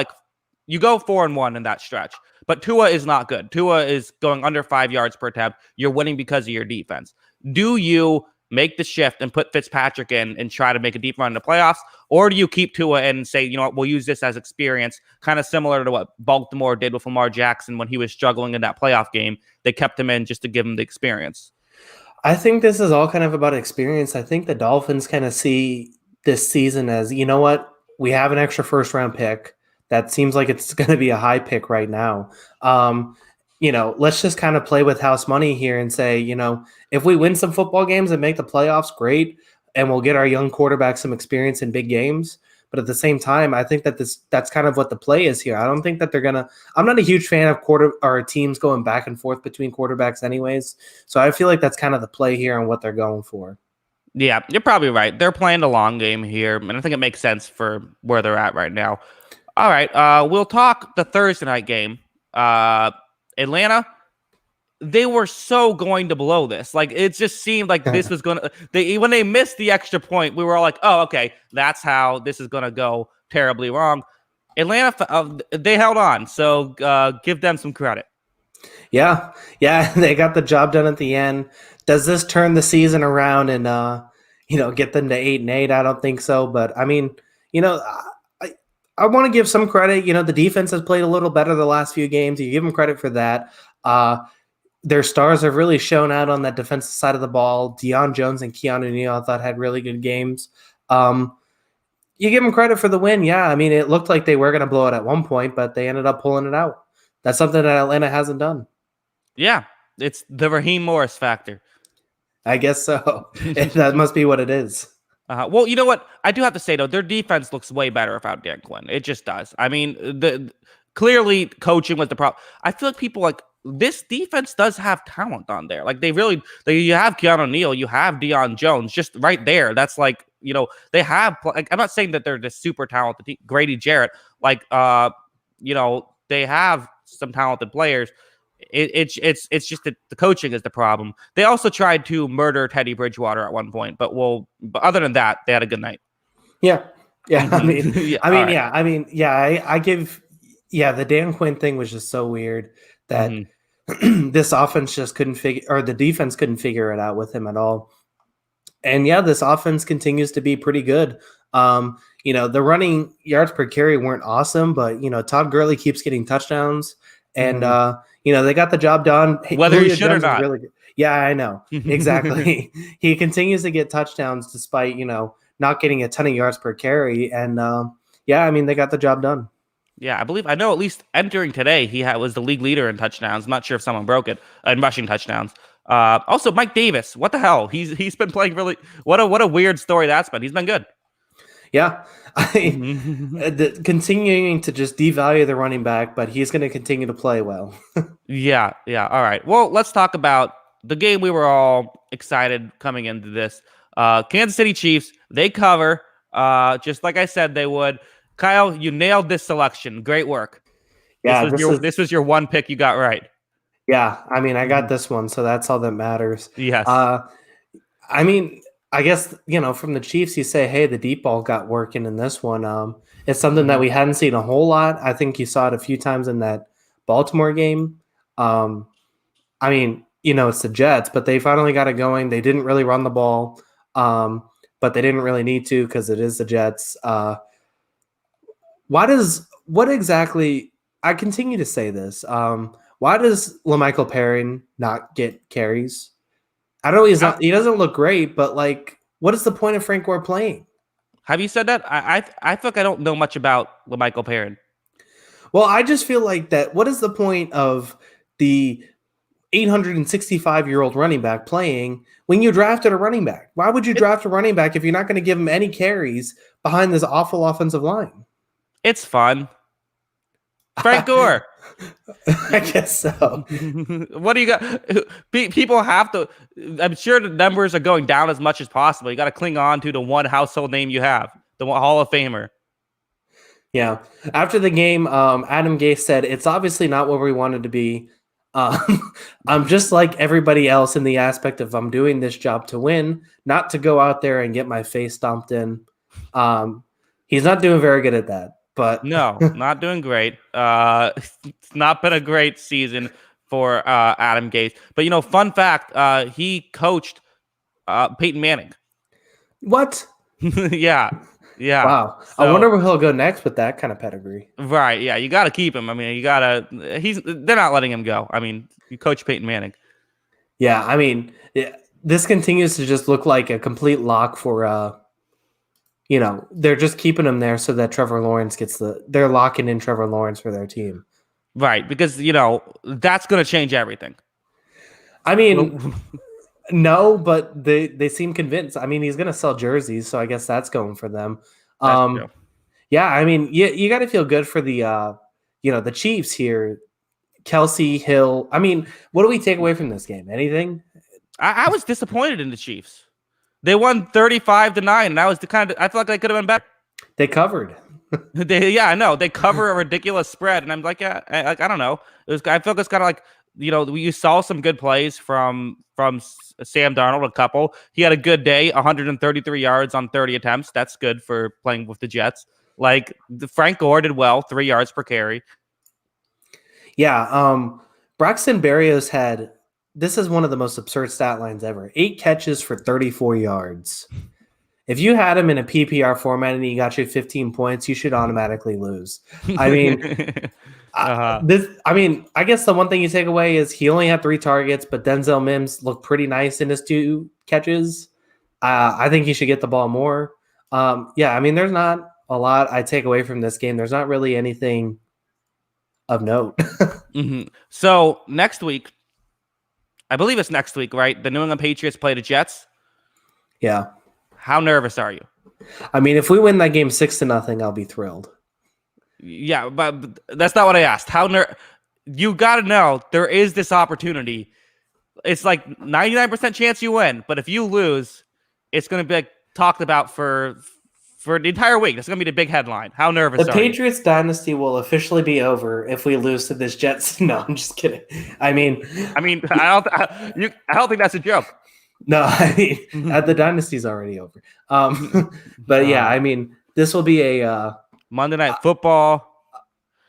4-1 in that stretch, but Tua is not good. Tua is going under 5 yards per attempt. You're winning because of your defense. Do you make the shift and put Fitzpatrick in and try to make a deep run in the playoffs? Or do you keep Tua in and say, you know what, we'll use this as experience, kind of similar to what Baltimore did with Lamar Jackson when he was struggling in that playoff game? They kept him in just to give him the experience. I think this is all kind of about experience. I think the Dolphins kind of see this season as, you know what, we have an extra first round pick. That seems like it's going to be a high pick right now. Let's just kind of play with house money here and say, if we win some football games and make the playoffs, great, and we'll get our young quarterback some experience in big games. But at the same time, I think that that's kind of what the play is here. I don't think that I'm not a huge fan of teams going back and forth between quarterbacks anyways. So I feel like that's kind of the play here and what they're going for. Yeah, you're probably right. They're playing the long game here, and I think it makes sense for where they're at right now. All right, we'll talk the Thursday night game. Atlanta, they were so going to blow this. Like, it just seemed like this was going to... When they missed the extra point, we were all like, oh, okay, that's how this is going to go terribly wrong. Atlanta, they held on, so give them some credit. Yeah, they got the job done at the end. Does this turn the season around and get them to 8-8? I don't think so, but I mean, I want to give some credit. The defense has played a little better the last few games. You give them credit for that. Their stars have really shown out on that defensive side of the ball. Deion Jones and Keanu Neal, I thought, had really good games. You give them credit for the win. Yeah, I mean, it looked like they were going to blow it at one point, but they ended up pulling it out. That's something that Atlanta hasn't done. Yeah, it's the Raheem Morris factor. I guess so. That must be what it is. Well, you know what? I do have to say though, their defense looks way better without Dan Quinn. It just does. I mean, the clearly coaching was the problem. I feel like people like this defense does have talent on there. Like you have Keanu Neal, you have Deion Jones, just right there. That's like they have. Like, I'm not saying that they're just super talented. Grady Jarrett, like they have some talented players. It's just that the coaching is the problem. They also tried to murder Teddy Bridgewater at one point, but other than that, they had a good night. Yeah, yeah. Yeah, right. I give. Yeah, the Dan Quinn thing was just so weird that this offense just couldn't figure, or the defense couldn't figure it out with him at all. And yeah, this offense continues to be pretty good. The running yards per carry weren't awesome, but Todd Gurley keeps getting touchdowns, and they got the job done. Whether he should or not. Really good. Yeah, I know exactly. He continues to get touchdowns despite not getting a ton of yards per carry, and they got the job done. Yeah, I know at least entering today, he was the league leader in touchdowns. I'm not sure if someone broke it in rushing touchdowns. Also, Mike Davis, what the hell? He's been playing really. What a weird story that's been. He's been good. Yeah, continuing to just devalue the running back, but he's going to continue to play well. Yeah. All right. Well, let's talk about the game we were all excited coming into this. Kansas City Chiefs, they cover, just like I said they would. Kyle, you nailed this selection. Great work. Yeah, this was your one pick you got right. Yeah, I got this one, so that's all that matters. Yes. I guess, from the Chiefs, you say, hey, the deep ball got working in this one. It's something that we hadn't seen a whole lot. I think you saw it a few times in that Baltimore game. It's the Jets, but they finally got it going. They didn't really run the ball, but they didn't really need to because it is the Jets. I continue to say this. Why does LaMichael Perrin not get carries? I know he doesn't look great, but what is the point of Frank Gore playing? Have you said that? I feel like I don't know much about LaMichael Perrin. Well, I just feel like that. What is the point of the 865-year-old running back playing when you drafted a running back? Why would you draft a running back if you're not going to give him any carries behind this awful offensive line? It's fun. Frank Gore. I guess so. What do you got? People have to. I'm sure the numbers are going down as much as possible. You got to cling on to the one household name you have, the Hall of Famer. Yeah. After the game, Adam Gase said, it's obviously not where we wanted to be. I'm just like everybody else in the aspect of I'm doing this job to win, not to go out there and get my face stomped in. He's not doing very good at that. But no, not doing great. It's not been a great season for Adam Gase. But fun fact, he coached Peyton Manning. What? Yeah. Wow. So, I wonder where he'll go next with that kind of pedigree. Right. Yeah. You got to keep him. I mean, they're not letting him go. I mean, you coach Peyton Manning. Yeah. This continues to just look like a complete lock for, they're just keeping him there so that Trevor Lawrence they're locking in Trevor Lawrence for their team. Right. Because, that's going to change everything. No, but they seem convinced. He's going to sell jerseys, so I guess that's going for them. Yeah, you got to feel good for the the Chiefs here. Kelsey, Hill. What do we take away from this game? Anything? I was disappointed in the Chiefs. They won 35-9, and I feel like they could have been better. They covered. I know. They cover a ridiculous spread, and I'm like, yeah, I don't know. I feel like it's kind of like, you saw some good plays from Sam Darnold, a couple. He had a good day, 133 yards on 30 attempts. That's good for playing with the Jets. Frank Gore did well, 3 yards per carry. Yeah, Braxton Berrios this is one of the most absurd stat lines ever. 8 catches for 34 yards. If you had him in a PPR format and he got you 15 points, you should automatically lose. I guess the one thing you take away is he only had 3 targets, but Denzel Mims looked pretty nice in his 2 catches. I think he should get the ball more. There's not a lot I take away from this game. There's not really anything of note. So next week, I believe it's next week, right? The New England Patriots play the Jets. Yeah. How nervous are you? I mean, if we win that game 6-0, I'll be thrilled. Yeah, but that's not what I asked. You got to know there is this opportunity. It's like 99% chance you win, but if you lose, it's going to be like talked about for the entire week. That's going to be the big headline. How nervous The are you? Patriots dynasty will officially be over if we lose to this Jets. No, I'm just kidding. I mean, I don't think that's a joke. no, I mean, the dynasty's already over. But yeah, I mean, this will be a Monday Night Football.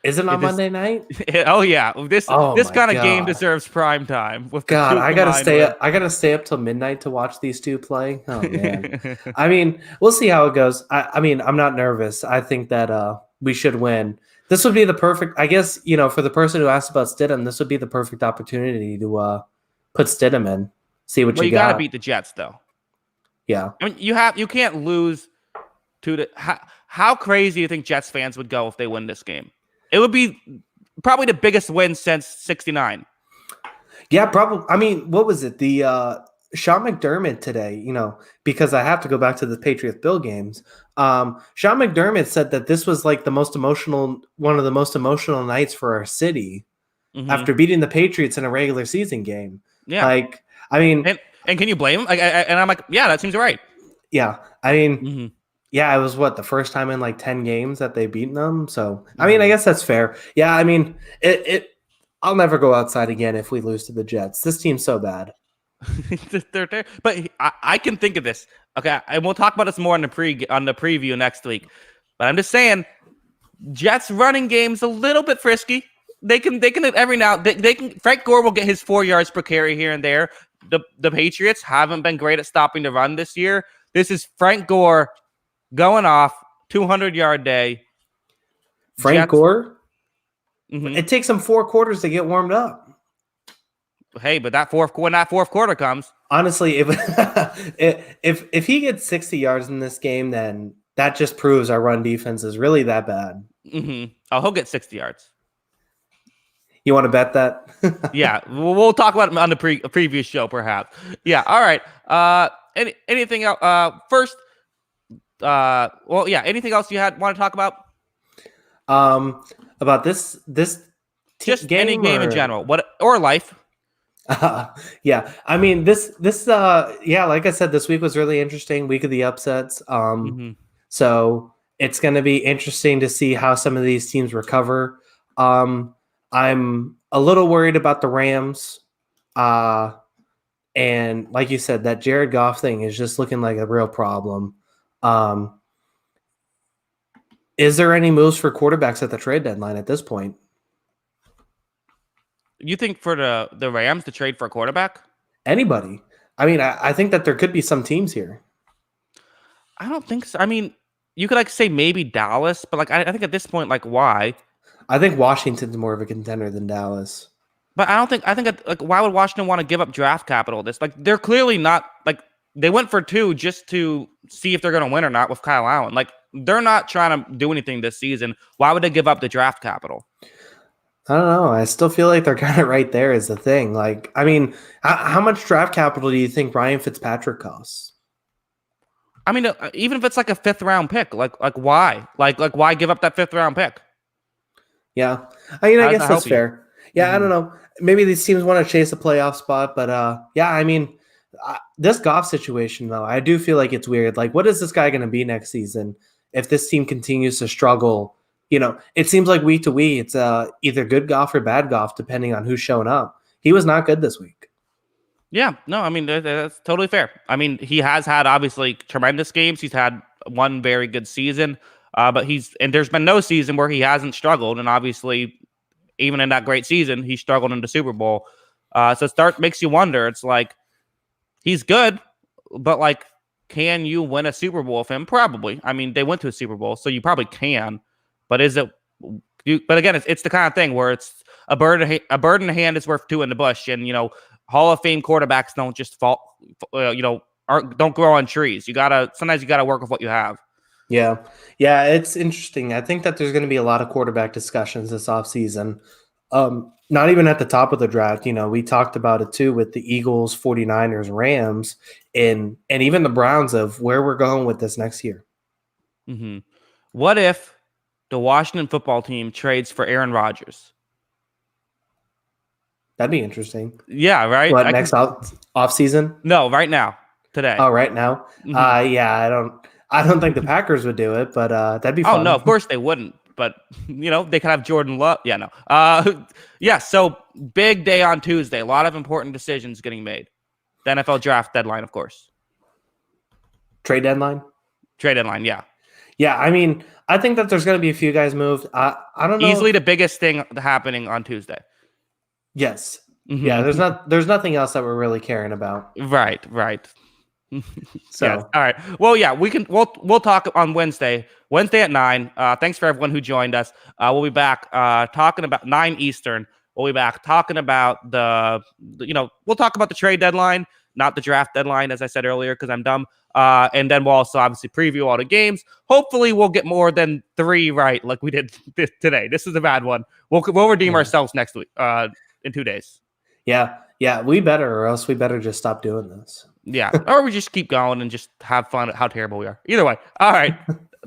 Is it on Monday night? Oh yeah, this kind of game deserves prime time. With God, I gotta stay up. I gotta stay up till midnight to watch these two play. Oh man, I mean, we'll see how it goes. I mean, I'm not nervous. I think that we should win. This would be the perfect. I guess for the person who asked about Stidham, this would be the perfect opportunity to put Stidham in. See what you got. You gotta beat the Jets though. Yeah, I mean, you can't lose to the. How crazy do you think Jets fans would go if they win this game? It would be probably the biggest win since '69. Yeah, probably. I mean, what was it? The Sean McDermott today, because I have to go back to the Patriots-Bill games. Sean McDermott said that this was like one of the most emotional nights for our city after beating the Patriots in a regular season game. Yeah. Like, I mean. And can you blame him? And I'm like, yeah, that seems right. Yeah. I mean. Yeah, it was the first time in like 10 games that they've beaten them. So, I mean, I guess that's fair. Yeah, I mean, I'll never go outside again if we lose to the Jets. This team's so bad. But I can think of this. Okay, and we'll talk about this more on the preview next week. But I'm just saying, Jets running game's a little bit frisky. They can every now they can. Frank Gore will get his 4 yards per carry here and there. The Patriots haven't been great at stopping the run this year. This is Frank Gore going off 200-yard day. Frank Gore? It takes him 4 quarters to get warmed up. Hey, but when that fourth quarter comes. Honestly, if he gets 60 yards in this game, then that just proves our run defense is really that bad. Oh, he'll get 60 yards. You want to bet that? Yeah, we'll talk about it on the previous show, perhaps. Yeah, all right. Anything else? First, anything else you want to talk about? About this just game any game in general, or life. Yeah, I mean this like I said, this week was really interesting. Week of the upsets. So it's going to be interesting to see how some of these teams recover. I'm a little worried about the Rams. And like you said, that Jared Goff thing is just looking like a real problem. Is there any moves for quarterbacks at the trade deadline at this point? You think for the Rams to trade for a quarterback? Anybody. I mean, I think that there could be some teams here. I don't think so. I mean, you could say maybe Dallas, but I think at this point, why? I think Washington's more of a contender than Dallas. But I think why would Washington want to give up draft capital? They're clearly not they went for 2 just to see if they're going to win or not with Kyle Allen. They're not trying to do anything this season. Why would they give up the draft capital? I don't know. I still feel like they're kind of right there is the thing. I mean, how much draft capital do you think Ryan Fitzpatrick costs? I mean, even if it's a 5th round pick, why? Why give up that 5th round pick? Yeah. I mean, I guess that's fair. Yeah, I don't know. Maybe these teams want to chase a playoff spot, but yeah, I mean, this Goff situation, though, I do feel like it's weird. What is this guy going to be next season if this team continues to struggle? It seems like week to week, it's either good Goff or bad Goff, depending on who's showing up. He was not good this week. Yeah, no, I mean, that's totally fair. I mean, he has had, obviously, tremendous games. He's had one very good season, but there's been no season where he hasn't struggled, and obviously, even in that great season, he struggled in the Super Bowl. So makes you wonder. It's he's good, but can you win a Super Bowl with him? Probably. I mean, they went to a Super Bowl, so you probably can. But is it? But again, it's the kind of thing where it's a bird in the hand is worth 2 in the bush, and Hall of Fame quarterbacks don't just fall. Don't grow on trees. Sometimes you gotta work with what you have. Yeah, it's interesting. I think that there's going to be a lot of quarterback discussions this offseason. not even at the top of the draft. You know, we talked about it too with the Eagles, 49ers, Rams, and even the Browns of where we're going with this next year. Mm-hmm. What if the Washington football team trades for Aaron Rodgers? That'd be interesting. Yeah, right. What next off season? No, right now, today. Oh, right now. Mm-hmm. Yeah, I don't think the Packers would do it, but that'd be Oh fun. no, of course they wouldn't. But they could have Jordan Love. Yeah, no. Yeah. So big day on Tuesday. A lot of important decisions getting made. The NFL draft deadline, of course. Trade deadline. Trade deadline. Yeah. Yeah, I mean, I think that there's going to be a few guys moved. I don't know. Easily the biggest thing happening on Tuesday. Yes. Mm-hmm. Yeah. There's nothing else that we're really caring about. Right. So yes. All right. Well, yeah, we'll talk on Wednesday at 9. Thanks for everyone who joined us. We'll be back talking about 9 Eastern. We'll be back talking about we'll talk about the trade deadline, not the draft deadline, as I said earlier, because I'm dumb. And then we'll also obviously preview all the games. Hopefully we'll get more than 3 right like we did today. This is a bad one. We'll redeem ourselves next week in 2 days. Yeah, we better, or else we better just stop doing this. Yeah, or we just keep going and just have fun at how terrible we are. Either way. All right.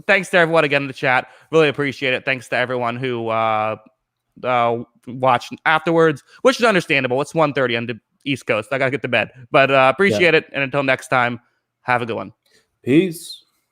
Thanks to everyone again in the chat. Really appreciate it. Thanks to everyone who watched afterwards, which is understandable. It's 1:30 on the East Coast. I got to get to bed. But appreciate it. And until next time, have a good one. Peace.